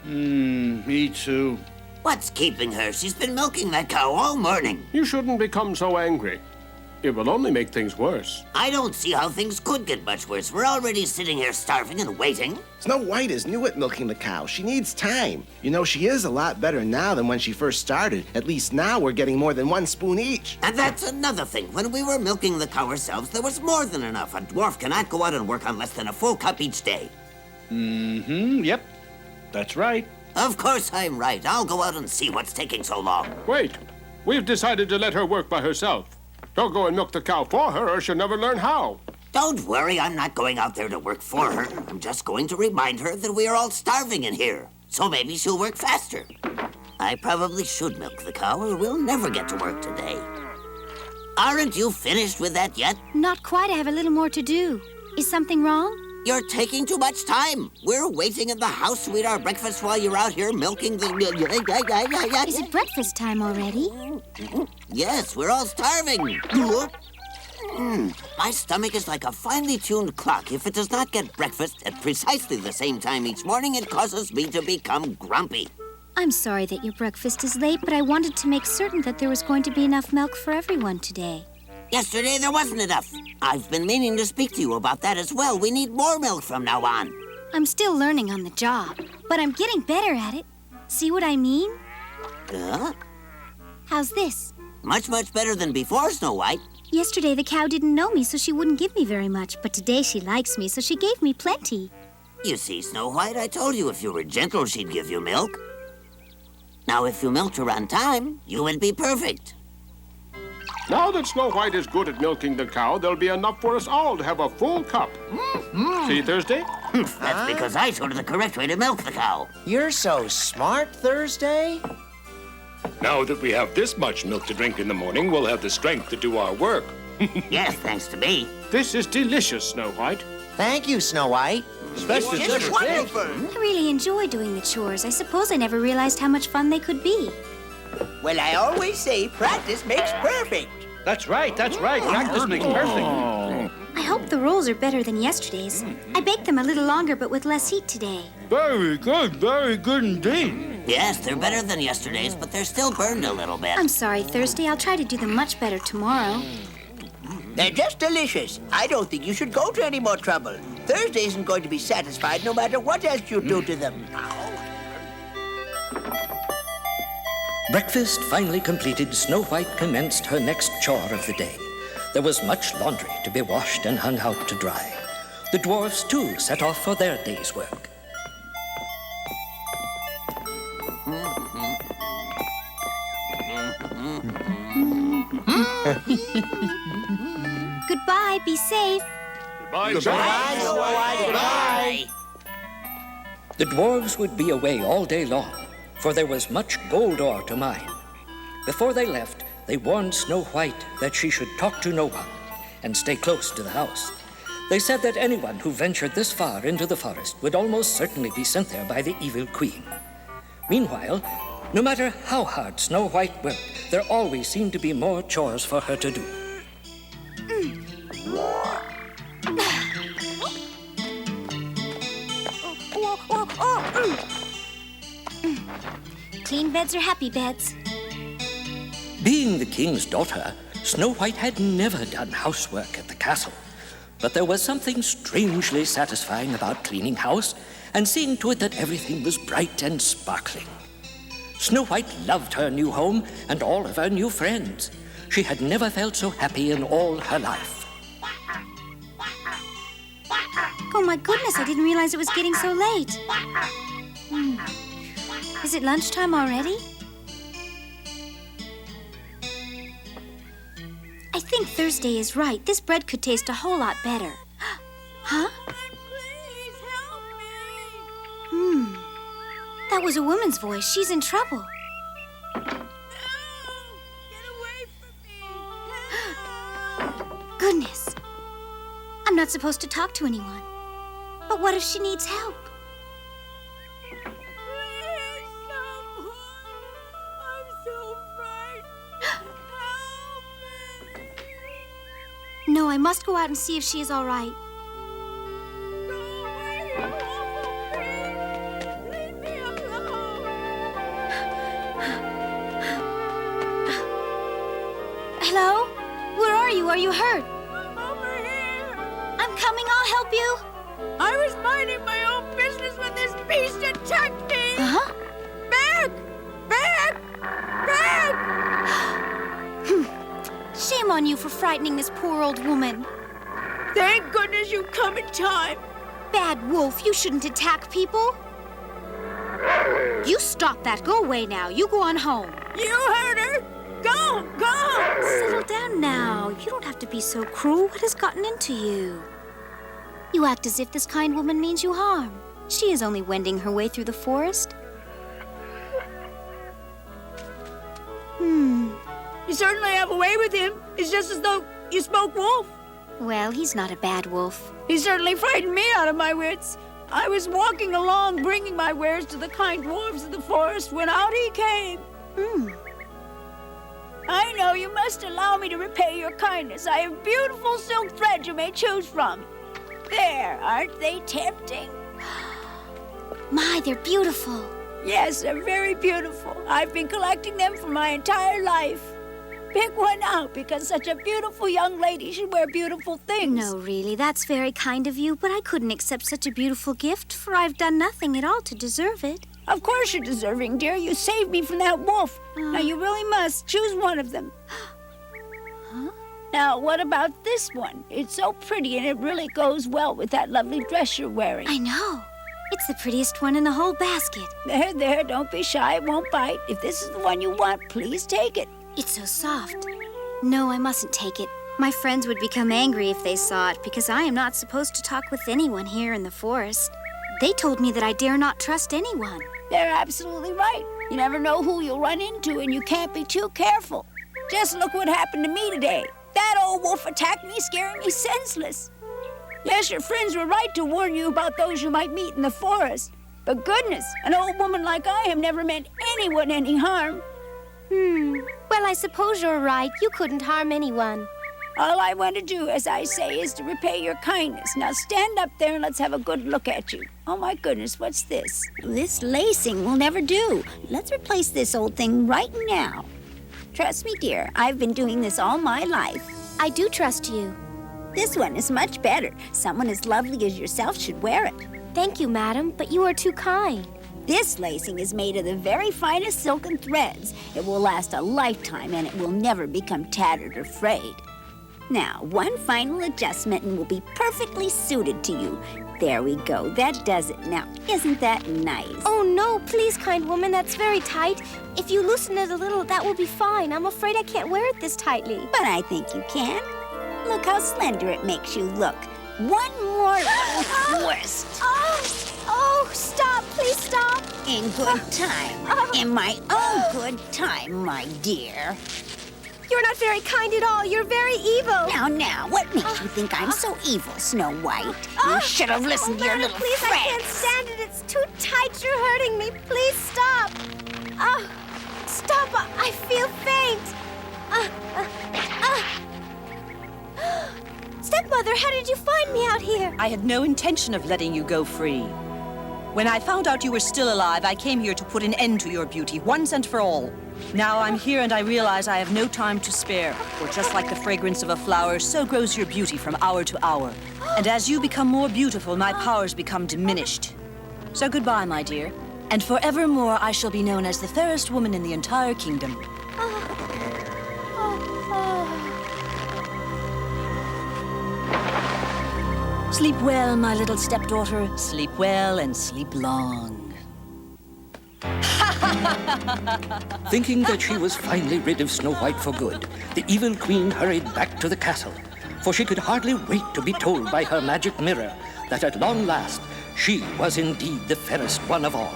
Me too. What's keeping her? She's been milking that cow all morning. You shouldn't become so angry. It will only make things worse. I don't see how things could get much worse. We're already sitting here starving and waiting. Snow White is new at milking the cow. She needs time. You know, she is a lot better now than when she first started. At least now we're getting more than 1 spoon each. And that's another thing. When we were milking the cow ourselves, there was more than enough. A dwarf cannot go out and work on less than a full cup each day. Yep. That's right. Of course I'm right. I'll go out and see what's taking so long. Wait. We've decided to let her work by herself. Don't go and milk the cow for her, or she'll never learn how. Don't worry, I'm not going out there to work for her. I'm just going to remind her that we are all starving in here. So maybe she'll work faster. I probably should milk the cow, or we'll never get to work today. Aren't you finished with that yet? Not quite. I have a little more to do. Is something wrong? You're taking too much time. We're waiting in the house to eat our breakfast while you're out here milking the... Is it breakfast time already? Yes, we're all starving. My stomach is like a finely tuned clock. If it does not get breakfast at precisely the same time each morning, it causes me to become grumpy. I'm sorry that your breakfast is late, but I wanted to make certain that there was going to be enough milk for everyone today. Yesterday, there wasn't enough. I've been meaning to speak to you about that as well. We need more milk from now on. I'm still learning on the job, but I'm getting better at it. See what I mean? How's this? Much, much better than before, Snow White. Yesterday, the cow didn't know me, so she wouldn't give me very much. But today, she likes me, so she gave me plenty. You see, Snow White, I told you if you were gentle, she'd give you milk. Now, if you milked her on time, you would be perfect. Now that Snow White is good at milking the cow, there'll be enough for us all to have a full cup. See, Thursday? That's because I told her the correct way to milk the cow. You're so smart, Thursday. Now that we have this much milk to drink in the morning, we'll have the strength to do our work. Yes, thanks to me. This is delicious, Snow White. Thank you, Snow White. I really enjoy doing the chores. I suppose I never realized how much fun they could be. Well, I always say practice makes perfect. That's right. Practice makes perfect. I hope the rolls are better than yesterday's. I baked them a little longer, but with less heat today. Very good indeed. Yes, they're better than yesterday's, but they're still burned a little bit. I'm sorry, Thursday. I'll try to do them much better tomorrow. They're just delicious. I don't think you should go to any more trouble. Thursday isn't going to be satisfied no matter what else you do to them. Breakfast finally completed, Snow White commenced her next chore of the day. There was much laundry to be washed and hung out to dry. The dwarfs, too, set off for their day's work. Goodbye. Be safe. Goodbye, Goodbye. The dwarves would be away all day long, for there was much gold ore to mine. Before they left, they warned Snow White that she should talk to no one and stay close to the house. They said that anyone who ventured this far into the forest would almost certainly be sent there by the evil queen. Meanwhile, no matter how hard Snow White worked, there always seemed to be more chores for her to do. Clean beds are happy beds. Being the king's daughter, Snow White had never done housework at the castle. But there was something strangely satisfying about cleaning house and seeing to it that everything was bright and sparkling. Snow White loved her new home and all of her new friends. She had never felt so happy in all her life. Oh, my goodness, I didn't realize it was getting so late. Is it lunchtime already? I think Thursday is right. This bread could taste a whole lot better. Huh? That was a woman's voice. She's in trouble. Goodness. I'm not supposed to talk to anyone. But what if she needs help? No, I must go out and see if she is all right. Hello? Where are you? Are you hurt? I'm over here. I'm coming. I'll help you. I was minding my own business when this beast attacked me. Huh? Back! Back! Back! Shame on you for frightening this poor old woman. Thank goodness you come in time. Bad wolf, you shouldn't attack people. You stop that. Go away now. You go on home. You heard her. Go! Settle down now. You don't have to be so cruel. What has gotten into you? You act as if this kind woman means you harm. She is only wending her way through the forest. You certainly have a way with him. It's just as though you spoke wolf. Well, he's not a bad wolf. He certainly frightened me out of my wits. I was walking along, bringing my wares to the kind dwarves of the forest, when out he came. I know you must allow me to repay your kindness. I have beautiful silk threads you may choose from. There, aren't they tempting? My, they're beautiful. Yes, they're very beautiful. I've been collecting them for my entire life. Pick one out, because such a beautiful young lady should wear beautiful things. No, really, that's very kind of you, but I couldn't accept such a beautiful gift, for I've done nothing at all to deserve it. Of course you're deserving, dear. You saved me from that wolf. Now you really must choose one of them. Now, what about this one? It's so pretty, and it really goes well with that lovely dress you're wearing. I know. It's the prettiest one in the whole basket. There, don't be shy. It won't bite. If this is the one you want, please take it. It's so soft. No, I mustn't take it. My friends would become angry if they saw it, because I am not supposed to talk with anyone here in the forest. They told me that I dare not trust anyone. They're absolutely right. You never know who you'll run into, and you can't be too careful. Just look what happened to me today. That old wolf attacked me, scaring me senseless. Yes, your friends were right to warn you about those you might meet in the forest. But goodness, an old woman like I have never meant anyone any harm. Well, I suppose you're right. You couldn't harm anyone. All I want to do, as I say, is to repay your kindness. Now stand up there and let's have a good look at you. Oh, my goodness, what's this? This lacing will never do. Let's replace this old thing right now. Trust me, dear, I've been doing this all my life. I do trust you. This one is much better. Someone as lovely as yourself should wear it. Thank you, madam, but you are too kind. This lacing is made of the very finest silken threads. It will last a lifetime, and it will never become tattered or frayed. Now, one final adjustment and will be perfectly suited to you. There we go. That does it. Now, isn't that nice? Oh, no, please, kind woman. That's very tight. If you loosen it a little, that will be fine. I'm afraid I can't wear it this tightly. But I think you can. Look how slender it makes you look. One more little twist. Oh, stop. Please stop. In good time. In my own good time, my dear. You're not very kind at all. You're very evil. Now, what makes you think I'm so evil, Snow White? You should have listened to your little please, friends. I can't stand it. It's too tight. You're hurting me. Please stop. Stop. I feel faint. Stepmother, how did you find me out here? I had no intention of letting you go free. When I found out you were still alive, I came here to put an end to your beauty, once and for all. Now I'm here and I realize I have no time to spare. For just like the fragrance of a flower, so grows your beauty from hour to hour. And as you become more beautiful, my powers become diminished. So goodbye, my dear. And forevermore, I shall be known as the fairest woman in the entire kingdom. Sleep well, my little stepdaughter. Sleep well and sleep long. Thinking that she was finally rid of Snow White for good, the evil queen hurried back to the castle, for she could hardly wait to be told by her magic mirror that at long last she was indeed the fairest one of all.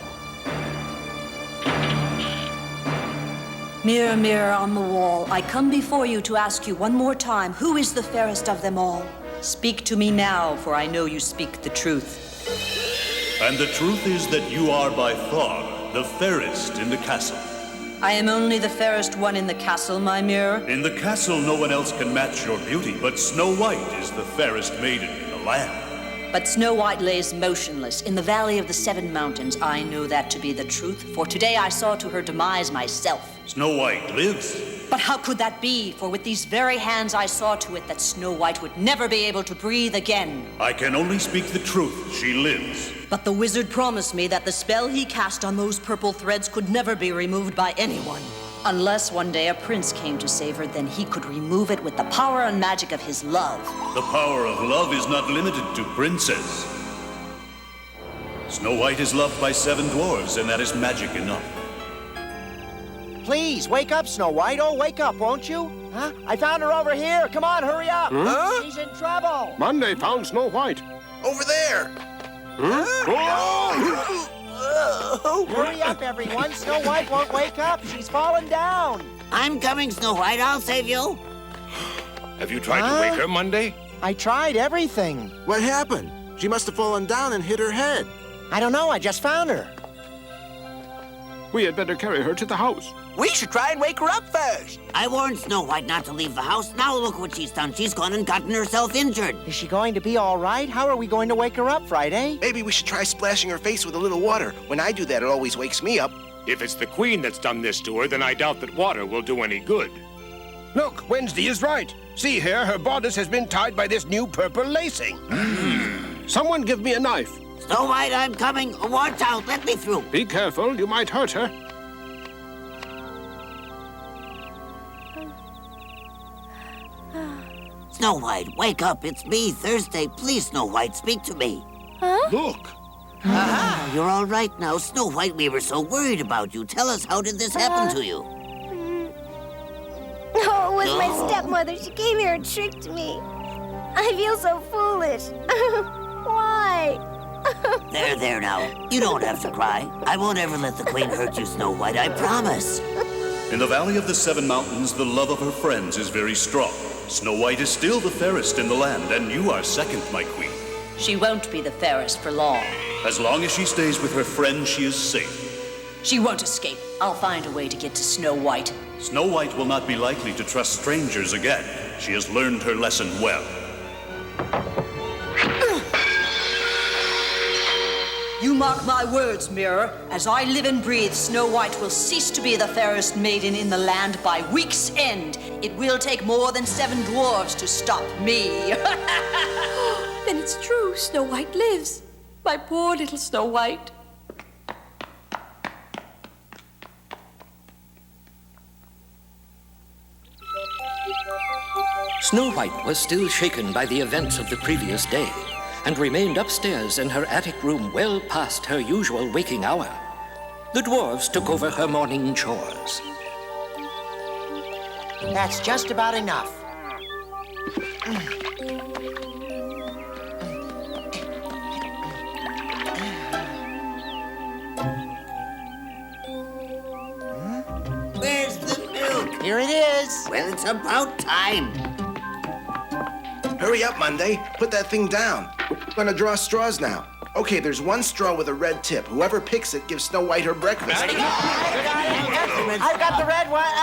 Mirror, mirror on the wall, I come before you to ask you one more time, who is the fairest of them all? Speak to me now, for I know you speak the truth. And the truth is that you are by far the fairest in the castle. I am only the fairest one in the castle, my mirror. In the castle, no one else can match your beauty, but Snow White is the fairest maiden in the land. But Snow White lays motionless in the valley of the 7 mountains. I know that to be the truth, for today I saw to her demise myself. Snow White lives. But how could that be? For with these very hands I saw to it that Snow White would never be able to breathe again. I can only speak the truth. She lives. But the wizard promised me that the spell he cast on those purple threads could never be removed by anyone. Unless one day a prince came to save her, then he could remove it with the power and magic of his love. The power of love is not limited to princes. Snow White is loved by 7 dwarves, and that is magic enough. Please, wake up, Snow White. Oh, wake up, won't you? Huh? I found her over here. Come on, hurry up. Huh? She's in trouble. Monday found Snow White. Over there. Hurry up, everyone. Snow White won't wake up. She's fallen down. I'm coming, Snow White. I'll save you. Have you tried to wake her, Monday? I tried everything. What happened? She must have fallen down and hit her head. I don't know. I just found her. We had better carry her to the house. We should try and wake her up first. I warned Snow White not to leave the house. Now look what she's done. She's gone and gotten herself injured. Is she going to be all right? How are we going to wake her up, Friday? Maybe we should try splashing her face with a little water. When I do that, it always wakes me up. If it's the Queen that's done this to her, then I doubt that water will do any good. Look, Wednesday is right. See here, her bodice has been tied by this new purple lacing. Someone give me a knife. Snow White, I'm coming. Watch out. Let me through. Be careful. You might hurt her. Snow White, wake up. It's me, Thursday. Please, Snow White, speak to me. Huh? Look. You're all right now. Snow White, we were so worried about you. Tell us, how did this happen to you? Oh, it was my stepmother. She came here and tricked me. I feel so foolish. Why? There now. You don't have to cry. I won't ever let the Queen hurt you, Snow White. I promise. In the Valley of the 7 Mountains, the love of her friends is very strong. Snow White is still the fairest in the land, and you are second, my queen. She won't be the fairest for long. As long as she stays with her friends, she is safe. She won't escape. I'll find a way to get to Snow White. Snow White will not be likely to trust strangers again. She has learned her lesson well. You mark my words, Mirror. As I live and breathe, Snow White will cease to be the fairest maiden in the land by week's end. It will take more than 7 dwarves to stop me. Then it's true. Snow White lives. My poor little Snow White. Snow White was still shaken by the events of the previous day, and remained upstairs in her attic room well past her usual waking hour. The dwarves took over her morning chores. That's just about enough. Where's the milk? Here it is. Well, it's about time. Hurry up, Monday. Put that thing down. We're gonna draw straws now. Okay, there's 1 straw with a red tip. Whoever picks it gives Snow White her breakfast. I've got the red one.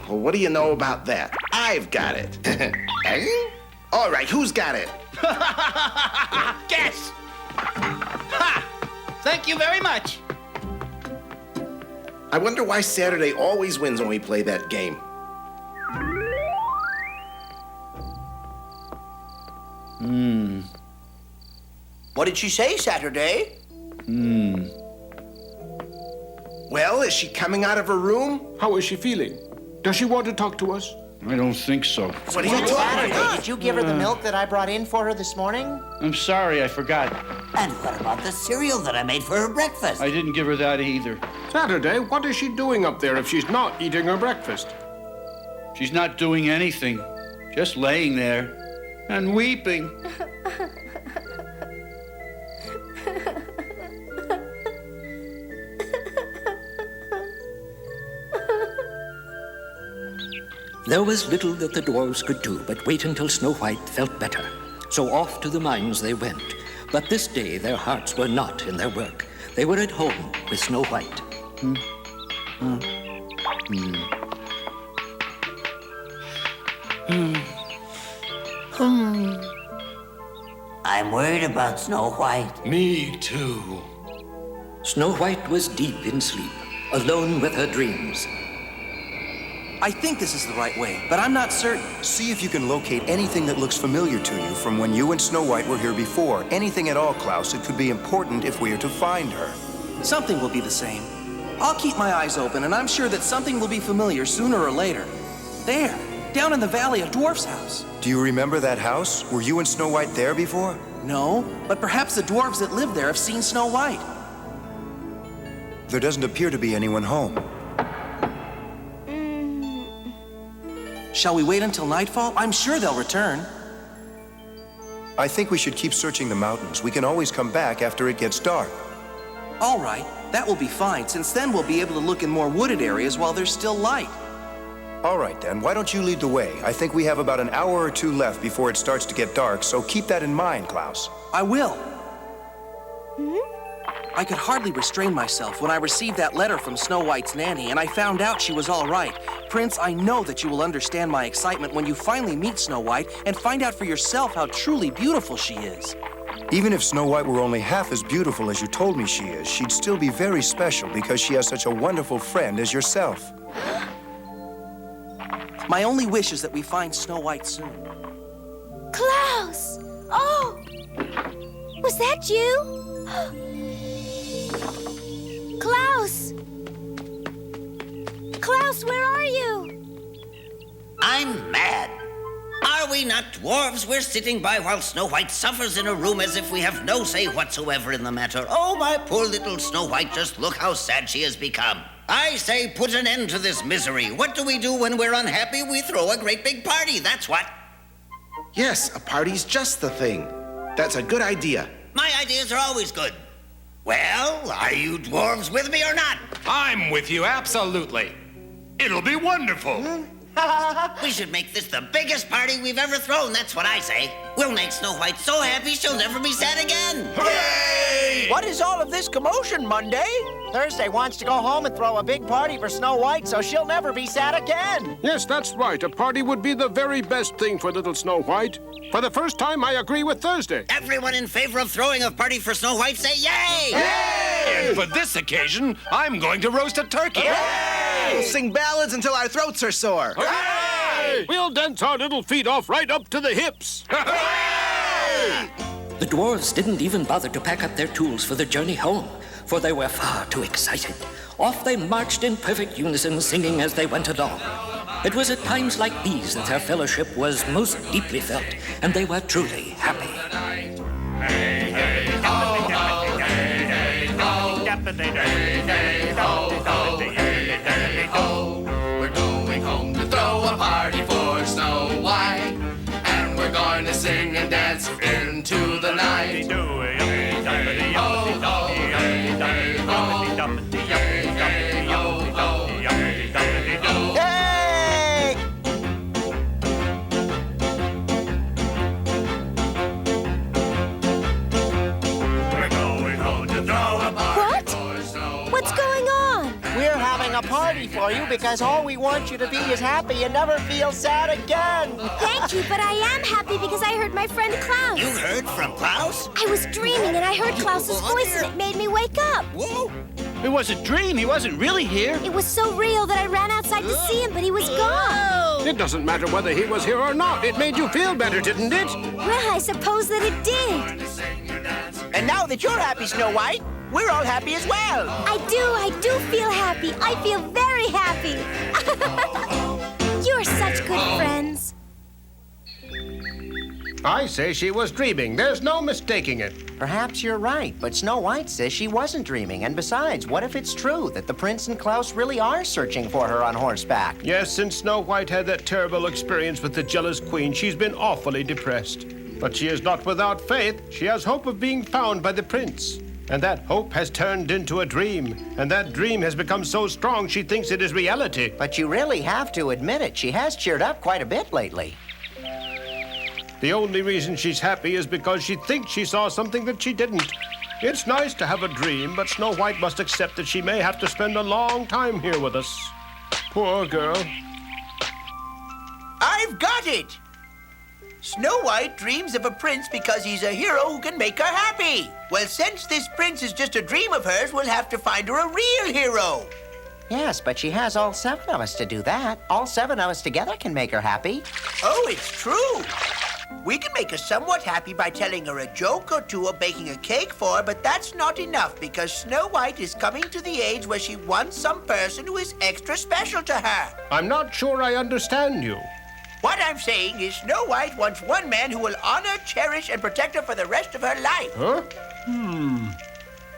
Well, what do you know about that? I've got it. All right, who's got it? Guess! Ha! Thank you very much. I wonder why Saturday always wins when we play that game. What did she say, Saturday? Well, is she coming out of her room? How is she feeling? Does she want to talk to us? I don't think so. What are you talking about? Did you give her the milk that I brought in for her this morning? I'm sorry, I forgot. And what about the cereal that I made for her breakfast? I didn't give her that either. Saturday, what is she doing up there if she's not eating her breakfast? She's not doing anything, just laying there and weeping. There was little that the dwarves could do but wait until Snow White felt better. So off to the mines they went. But this day their hearts were not in their work. They were at home with Snow White. I'm worried about Snow White. Me too. Snow White was deep in sleep, alone with her dreams. I think this is the right way, but I'm not certain. See if you can locate anything that looks familiar to you from when you and Snow White were here before. Anything at all, Klaus. It could be important if we are to find her. Something will be the same. I'll keep my eyes open, and I'm sure that something will be familiar sooner or later. There, down in the valley of Dwarf's house. Do you remember that house? Were you and Snow White there before? No, but perhaps the dwarves that live there have seen Snow White. There doesn't appear to be anyone home. Shall we wait until nightfall? I'm sure they'll return. I think we should keep searching the mountains. We can always come back after it gets dark. All right, that will be fine, since then we'll be able to look in more wooded areas while there's still light. All right, then, why don't you lead the way? I think we have about an hour or two left before it starts to get dark, so keep that in mind, Klaus. I will. I could hardly restrain myself when I received that letter from Snow White's nanny, and I found out she was all right. Prince, I know that you will understand my excitement when you finally meet Snow White and find out for yourself how truly beautiful she is. Even if Snow White were only half as beautiful as you told me she is, she'd still be very special because she has such a wonderful friend as yourself. My only wish is that we find Snow White soon. Klaus! Oh! Was that you? Klaus! Klaus, where are you? I'm mad. Are we not dwarves? We're sitting by while Snow White suffers in a room as if we have no say whatsoever in the matter. Oh, my poor little Snow White, just look how sad she has become. I say put an end to this misery. What do we do when we're unhappy? We throw a great big party, that's what. Yes, a party's just the thing. That's a good idea. My ideas are always good. Well, are you dwarves with me or not? I'm with you, absolutely. It'll be wonderful. We should make this the biggest party we've ever thrown, that's what I say. We'll make Snow White so happy she'll never be sad again. Hooray! What is all of this commotion, Monday? Thursday wants to go home and throw a big party for Snow White so she'll never be sad again. Yes, that's right. A party would be the very best thing for little Snow White. For the first time, I agree with Thursday. Everyone in favor of throwing a party for Snow White, say yay! Yay! And for this occasion, I'm going to roast a turkey. Hooray! We'll sing ballads until our throats are sore. Hooray! We'll dance our little feet off right up to the hips. The dwarves didn't even bother to pack up their tools for the journey home, for they were far too excited. Off they marched in perfect unison, singing as they went along. It was at times like these that their fellowship was most deeply felt, and they were truly happy. Hey, hey, ho, ho, hey, hey, ho. Hey, hey, ho, ho, hey, hey, ho. We're going home to throw a party for Snow White, and we're going to sing and dance into the night. Hey, hey, ho, ho, hey, hey, ho. Hey, hey, ho, ho, hey, hey, ho. A party for you because all we want you to be is happy and never feel sad again. Thank you, but I am happy because I heard my friend Klaus. You heard from Klaus? I was dreaming and I heard Klaus's voice and it made me wake up. Whoa! It was a dream. He wasn't really here. It was so real that I ran outside to see him, but he was gone. It doesn't matter whether he was here or not. It made you feel better, didn't it? Well, I suppose that it did. And now that you're happy, Snow White, we're all happy as well. I do feel happy. I feel very happy. You're such good friends. I say she was dreaming. There's no mistaking it. Perhaps you're right, but Snow White says she wasn't dreaming. And besides, what if it's true that the prince and Klaus really are searching for her on horseback? Yes, since Snow White had that terrible experience with the jealous queen, she's been awfully depressed. But she is not without faith. She has hope of being found by the prince. And that hope has turned into a dream. And that dream has become so strong she thinks it is reality. But you really have to admit it. She has cheered up quite a bit lately. The only reason she's happy is because she thinks she saw something that she didn't. It's nice to have a dream, but Snow White must accept that she may have to spend a long time here with us. Poor girl. I've got it! Snow White dreams of a prince because he's a hero who can make her happy. Well, since this prince is just a dream of hers, we'll have to find her a real hero. Yes, but she has all 7 of us to do that. All 7 of us together can make her happy. Oh, it's true. We can make her somewhat happy by telling her a joke or two or baking a cake for her, but that's not enough because Snow White is coming to the age where she wants some person who is extra special to her. I'm not sure I understand you. What I'm saying is Snow White wants one man who will honor, cherish, and protect her for the rest of her life. Huh?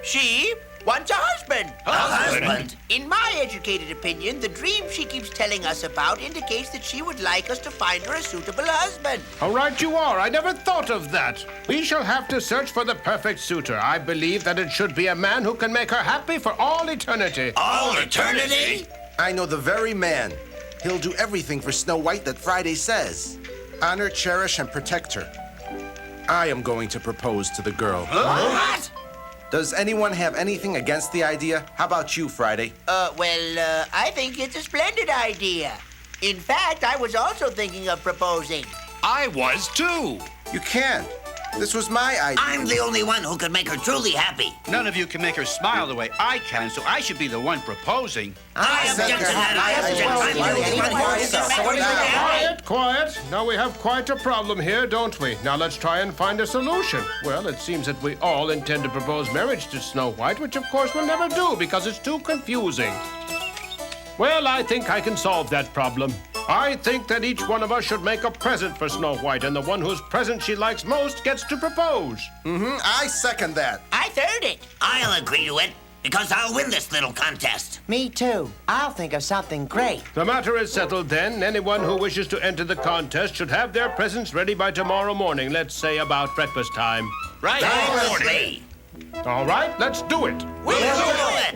She wants a husband. A husband? In my educated opinion, the dream she keeps telling us about indicates that she would like us to find her a suitable husband. How right you are. I never thought of that. We shall have to search for the perfect suitor. I believe that it should be a man who can make her happy for all eternity. All eternity? I know the very man. He'll do everything for Snow White that Friday says. Honor, cherish, and protect her. I am going to propose to the girl. What? Does anyone have anything against the idea? How about you, Friday? I think it's a splendid idea. In fact, I was also thinking of proposing. I was too. You can't. This was my idea. I'm the only one who can make her truly happy. None of you can make her smile the way I can, so I should be the one proposing. I object to that. Quiet. Now we have quite a problem here, don't we? Now let's try and find a solution. Well, it seems that we all intend to propose marriage to Snow White, which of course we'll never do because it's too confusing. Well, I think I can solve that problem. I think that each one of us should make a present for Snow White, and the one whose present she likes most gets to propose. I second that. I third it. I'll agree to it, because I'll win this little contest. Me too. I'll think of something great. The matter is settled then. Anyone who wishes to enter the contest should have their presents ready by tomorrow morning, let's say about breakfast time. Right. Exactly. All right, let's do it. We'll do it.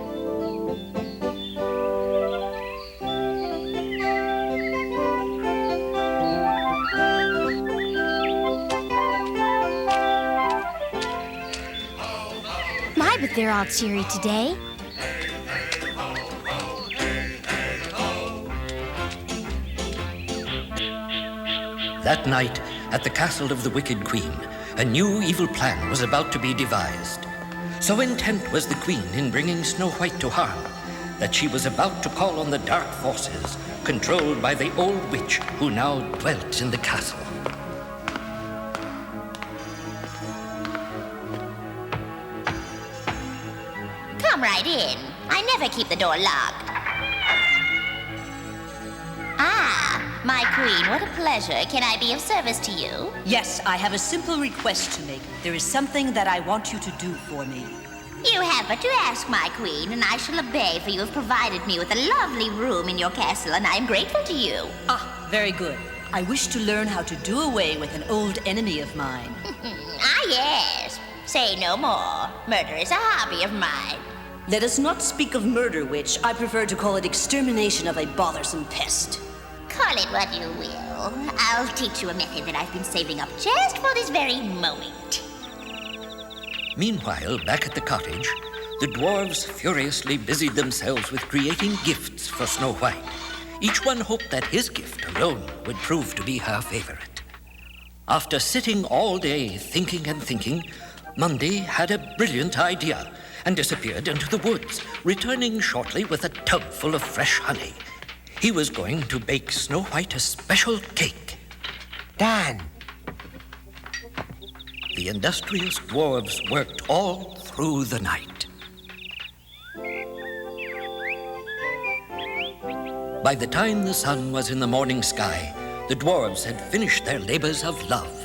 But they're all cheery today. That night, at the castle of the Wicked Queen, a new evil plan was about to be devised. So intent was the queen in bringing Snow White to harm that she was about to call on the dark forces controlled by the old witch who now dwelt in the castle. Come right in. I never keep the door locked. Ah, my queen, what a pleasure. Can I be of service to you? Yes, I have a simple request to make. There is something that I want you to do for me. You have but to ask, my queen, and I shall obey, for you have provided me with a lovely room in your castle, and I am grateful to you. Ah, very good. I wish to learn how to do away with an old enemy of mine. Ah, yes. Say no more. Murder is a hobby of mine. Let us not speak of murder, witch. I prefer to call it extermination of a bothersome pest. Call it what you will. I'll teach you a method that I've been saving up just for this very moment. Meanwhile, back at the cottage, the dwarves furiously busied themselves with creating gifts for Snow White. Each one hoped that his gift alone would prove to be her favorite. After sitting all day thinking and thinking, Monday had a brilliant idea and disappeared into the woods, returning shortly with a tub full of fresh honey. He was going to bake Snow White a special cake. Done. The industrious dwarves worked all through the night. By the time the sun was in the morning sky, the dwarves had finished their labors of love.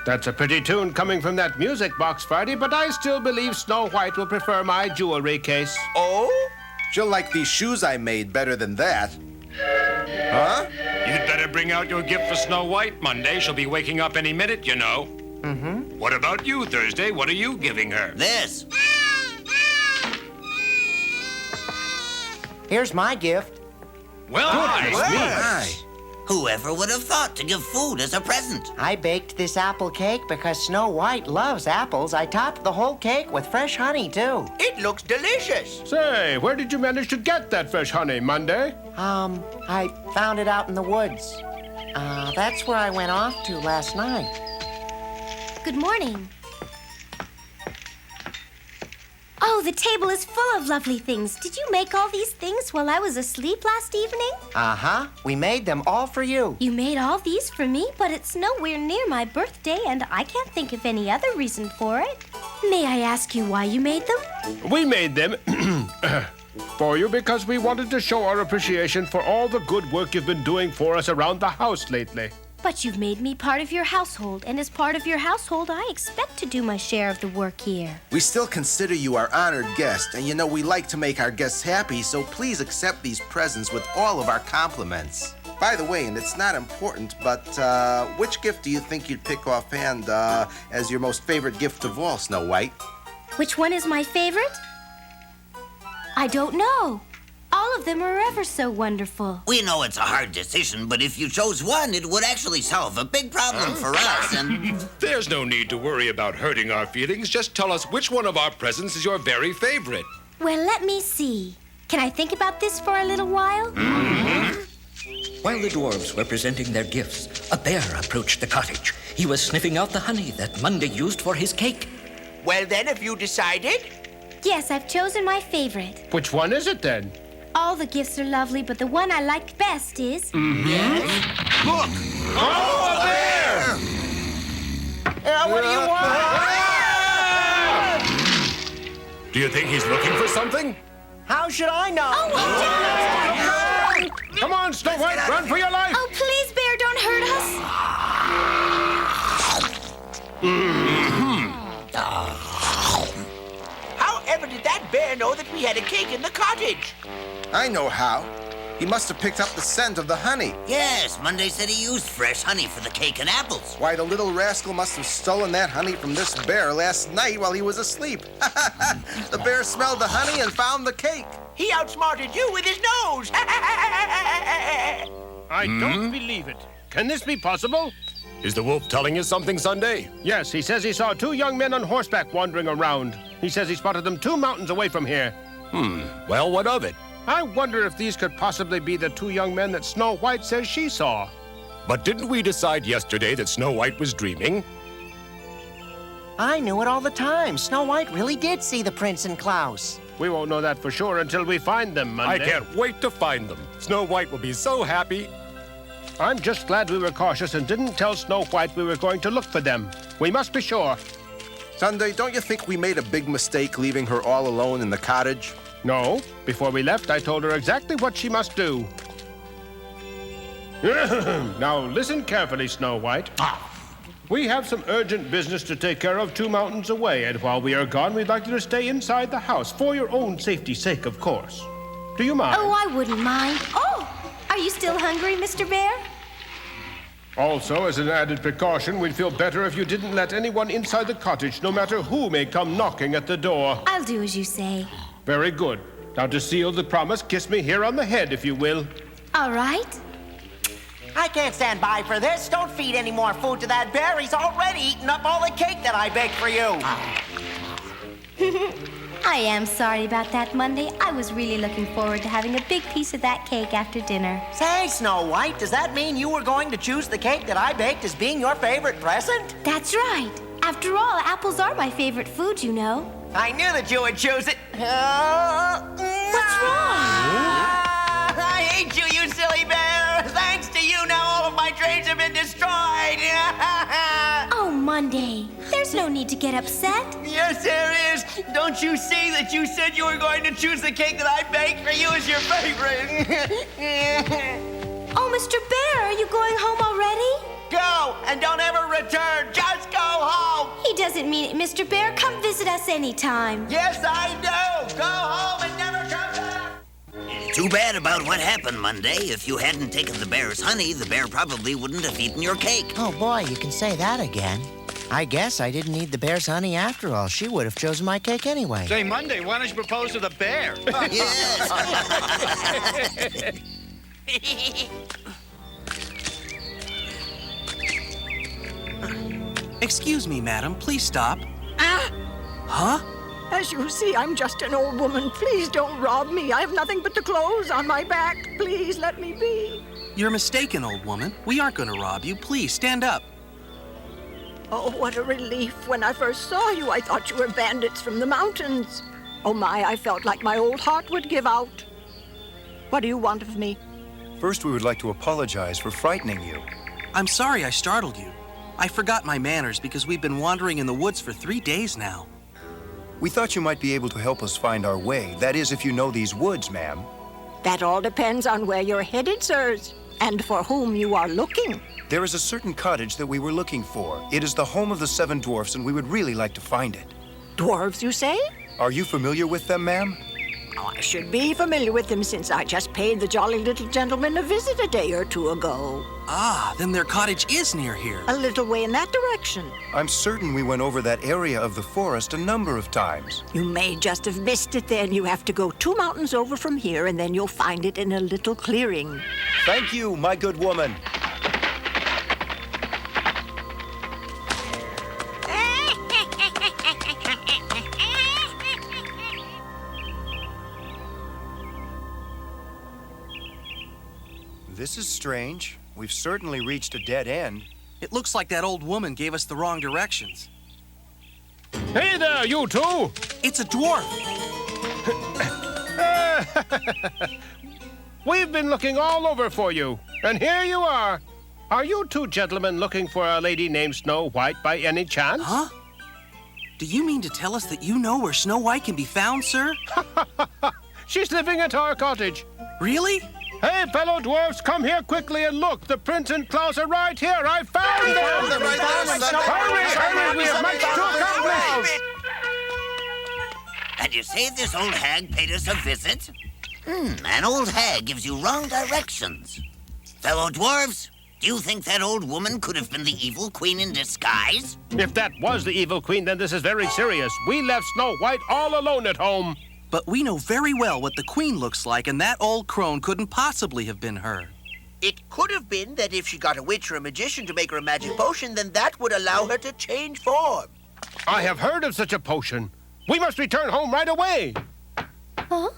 That's a pretty tune coming from that music box, Friday, but I still believe Snow White will prefer my jewelry case. Oh? She'll like these shoes I made better than that. Huh? You'd better bring out your gift for Snow White, Monday. She'll be waking up any minute, you know. Mm-hmm. What about you, Thursday? What are you giving her? This. Here's my gift. Well, Nice. Whoever would have thought to give food as a present? I baked this apple cake because Snow White loves apples. I topped the whole cake with fresh honey, too. It looks delicious. Say, where did you manage to get that fresh honey, Monday? I found it out in the woods. That's where I went off to last night. Good morning. Oh, the table is full of lovely things. Did you make all these things while I was asleep last evening? Uh-huh. We made them all for you. You made all these for me, but it's nowhere near my birthday, and I can't think of any other reason for it. May I ask you why you made them? We made them For you because we wanted to show our appreciation for all the good work you've been doing for us around the house lately. But you've made me part of your household, and as part of your household, I expect to do my share of the work here. We still consider you our honored guest, and you know we like to make our guests happy, so please accept these presents with all of our compliments. By the way, and it's not important, but which gift do you think you'd pick offhand as your most favorite gift of all, Snow White? Which one is my favorite? I don't know. All of them are ever so wonderful. We know it's a hard decision, but if you chose one, it would actually solve a big problem for us, and... There's no need to worry about hurting our feelings. Just tell us which one of our presents is your very favorite. Well, let me see. Can I think about this for a little while? While the dwarves were presenting their gifts, a bear approached the cottage. He was sniffing out the honey that Monday used for his cake. Well, then, have you decided? Yes, I've chosen my favorite. Which one is it, then? All the gifts are lovely, but the one I liked best is... Yes? Look! Oh, a bear! What do you want? Do you think he's looking for something? How should I know? Come on, Snow White, run for your life! Oh, please, Bear, don't hurt us. However did that bear know that we had a cake in the cottage? I know how. He must have picked up the scent of the honey. Yes, Monday said he used fresh honey for the cake and apples. Why, the little rascal must have stolen that honey from this bear last night while he was asleep. The bear smelled the honey and found the cake. He outsmarted you with his nose. I don't believe it. Can this be possible? Is the wolf telling you something, Sunday? Yes, he says he saw two young men on horseback wandering around. He says he spotted them 2 mountains away from here. Well, what of it? I wonder if these could possibly be the 2 young men that Snow White says she saw. But didn't we decide yesterday that Snow White was dreaming? I knew it all the time. Snow White really did see the prince and Klaus. We won't know that for sure until we find them, Monday. I can't wait to find them. Snow White will be so happy. I'm just glad we were cautious and didn't tell Snow White we were going to look for them. We must be sure. Sunday, don't you think we made a big mistake leaving her all alone in the cottage? No. Before we left, I told her exactly what she must do. Now, listen carefully, Snow White. We have some urgent business to take care of 2 mountains away, and while we are gone, we'd like you to stay inside the house, for your own safety's sake, of course. Do you mind? Oh, I wouldn't mind. Oh, are you still hungry, Mr. Bear? Also, as an added precaution, we'd feel better if you didn't let anyone inside the cottage, no matter who may come knocking at the door. I'll do as you say. Very good. Now, to seal the promise, kiss me here on the head, if you will. All right. I can't stand by for this. Don't feed any more food to that bear. He's already eaten up all the cake that I baked for you. I am sorry about that, Monday. I was really looking forward to having a big piece of that cake after dinner. Say, Snow White, does that mean you were going to choose the cake that I baked as being your favorite present? That's right. After all, apples are my favorite food, you know. I knew that you would choose it. What's wrong? I hate you, you silly bear. Thanks to you, now all of my trains have been destroyed. Oh, Monday. There's no need to get upset. Yes, there is. Don't you see that you said you were going to choose the cake that I baked for you as your favorite? Oh, Mr. Bear, are you going home already? Go, and don't ever return. Just go home. He doesn't mean it, Mr. Bear. Come visit us anytime. Yes, I do. Go home and never come back. Too bad about what happened Monday. If you hadn't taken the bear's honey, the bear probably wouldn't have eaten your cake. Oh, boy, you can say that again. I guess I didn't need the bear's honey after all. She would have chosen my cake anyway. Say, Monday, why don't you propose to the bear? Yes. Excuse me, madam. Please stop. Huh? As you see, I'm just an old woman. Please don't rob me. I have nothing but the clothes on my back. Please let me be. You're mistaken, old woman. We aren't going to rob you. Please, stand up. Oh, what a relief. When I first saw you, I thought you were bandits from the mountains. Oh my, I felt like my old heart would give out. What do you want of me? First, we would like to apologize for frightening you. I'm sorry I startled you. I forgot my manners because we've been wandering in the woods for 3 days now. We thought you might be able to help us find our way. That is, if you know these woods, ma'am. That all depends on where you're headed, sirs, and for whom you are looking. There is a certain cottage that we were looking for. It is the home of the 7 dwarfs, and we would really like to find it. Dwarves, you say? Are you familiar with them, ma'am? Oh, I should be familiar with them since I just paid the jolly little gentleman a visit a day or two ago. Ah, then their cottage is near here. A little way in that direction. I'm certain we went over that area of the forest a number of times. You may just have missed it then. You have to go 2 mountains over from here, and then you'll find it in a little clearing. Thank you, my good woman. This is strange. We've certainly reached a dead end. It looks like that old woman gave us the wrong directions. Hey there, you two! It's a dwarf! We've been looking all over for you, and here you are. Are you two gentlemen looking for a lady named Snow White by any chance? Huh? Do you mean to tell us that you know where Snow White can be found, sir? She's living at our cottage. Really? Hey, fellow dwarfs, come here quickly and look. The prince and Klaus are right here. I found them! Hurry, we have much to accomplish! And you say this old hag paid us a visit? An old hag gives you wrong directions. Fellow dwarves, do you think that old woman could have been the evil queen in disguise? If that was the evil queen, then this is very serious. We left Snow White all alone at home. But we know very well what the queen looks like, and that old crone couldn't possibly have been her. It could have been that if she got a witch or a magician to make her a magic potion, then that would allow her to change form. I have heard of such a potion. We must return home right away. Huh?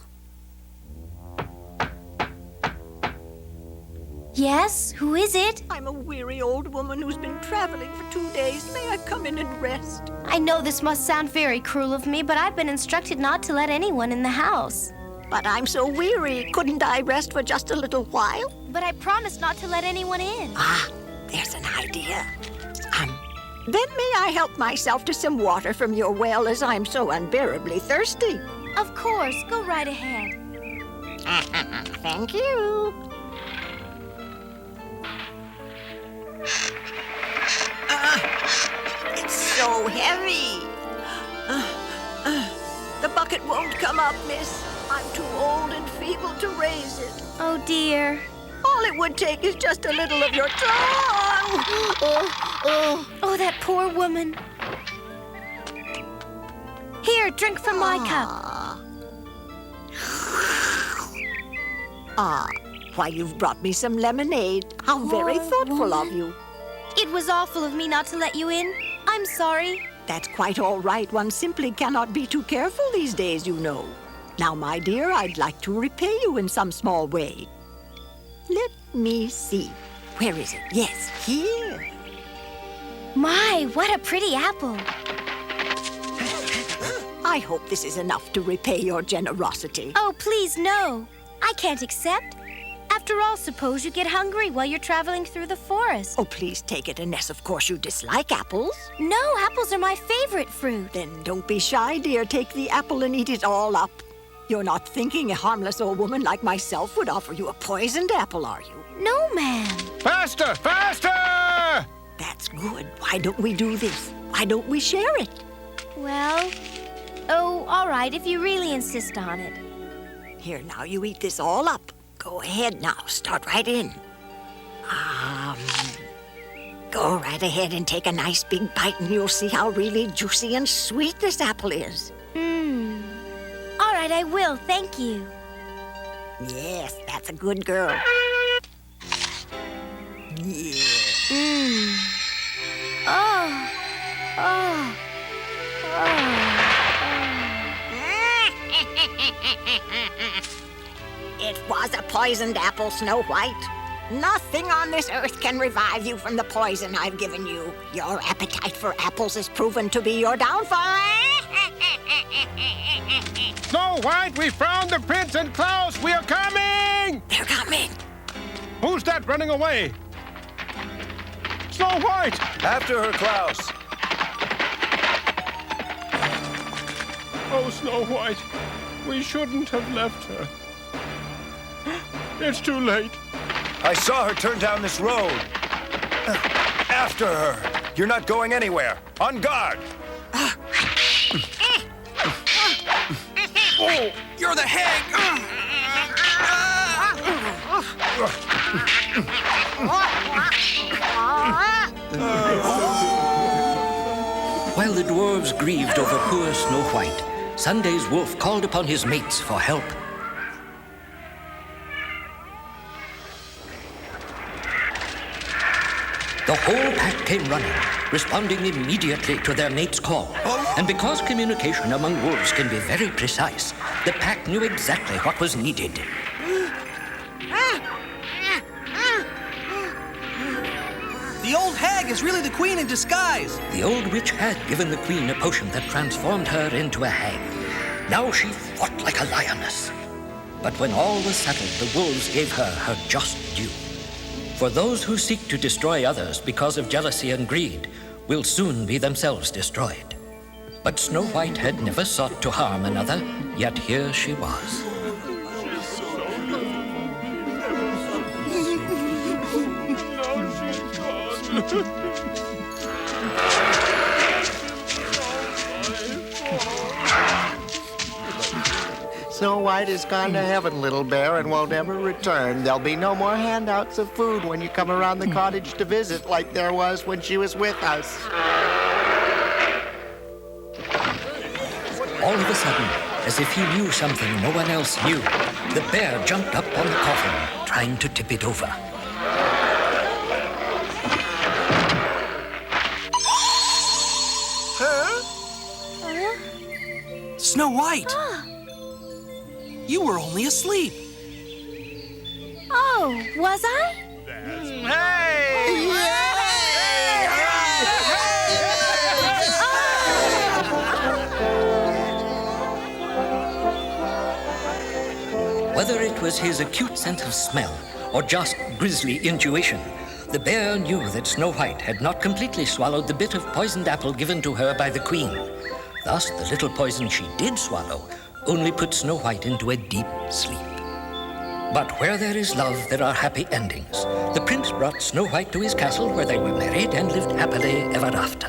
Yes? Who is it? I'm a weary old woman who's been traveling for 2 days. May I come in and rest? I know this must sound very cruel of me, but I've been instructed not to let anyone in the house. But I'm so weary. Couldn't I rest for just a little while? But I promised not to let anyone in. Ah, there's an idea. Then may I help myself to some water from your well, as I'm so unbearably thirsty? Of course. Go right ahead. Thank you. It's so heavy. The bucket won't come up, miss. I'm too old and feeble to raise it. Oh, dear. All it would take is just a little of your tongue. Oh, that poor woman. Here, drink from my cup. Why, you've brought me some lemonade. How very thoughtful of you. It was awful of me not to let you in. I'm sorry. That's quite all right. One simply cannot be too careful these days, you know. Now, my dear, I'd like to repay you in some small way. Let me see. Where is it? Yes, here. My, what a pretty apple. I hope this is enough to repay your generosity. Oh, please, no. I can't accept. After all, suppose you get hungry while you're traveling through the forest. Oh, please take it, unless, of course, you dislike apples. No, apples are my favorite fruit. Then don't be shy, dear. Take the apple and eat it all up. You're not thinking a harmless old woman like myself would offer you a poisoned apple, are you? No, ma'am. Faster, faster! That's good. Why don't we do this? Why don't we share it? Well, oh, all right, if you really insist on it. Here, now, you eat this all up. Go ahead now. Start right in. Go right ahead and take a nice big bite, and you'll see how really juicy and sweet this apple is. All right, I will. Thank you. Yes, that's a good girl. Yeah. Oh. Oh. It was a poisoned apple, Snow White. Nothing on this earth can revive you from the poison I've given you. Your appetite for apples is proven to be your downfall. Snow White, we found the prince and Klaus. We are coming! They're coming. Who's that running away? Snow White! After her, Klaus. Oh, Snow White, we shouldn't have left her. It's too late. I saw her turn down this road. After her. You're not going anywhere. On guard. Oh, you're the hag! While the dwarves grieved over poor Snow White, Sunday's wolf called upon his mates for help. The whole pack came running, responding immediately to their mate's call. And because communication among wolves can be very precise, the pack knew exactly what was needed. The old hag is really the queen in disguise. The old witch had given the queen a potion that transformed her into a hag. Now she fought like a lioness. But when all was settled, the wolves gave her her just due. For those who seek to destroy others because of jealousy and greed will soon be themselves destroyed. But Snow White had never sought to harm another, yet here she was. Snow White has gone to heaven, little bear, and won't ever return. There'll be no more handouts of food when you come around the cottage to visit like there was when she was with us. All of a sudden, as if he knew something no one else knew, the bear jumped up on the coffin, trying to tip it over. Snow White! You were only asleep. Oh, was I? Whether it was his acute sense of smell or just grisly intuition, the bear knew that Snow White had not completely swallowed the bit of poisoned apple given to her by the queen. Thus, the little poison she did swallow only put Snow White into a deep sleep. But where there is love, there are happy endings. The prince brought Snow White to his castle where they were married and lived happily ever after.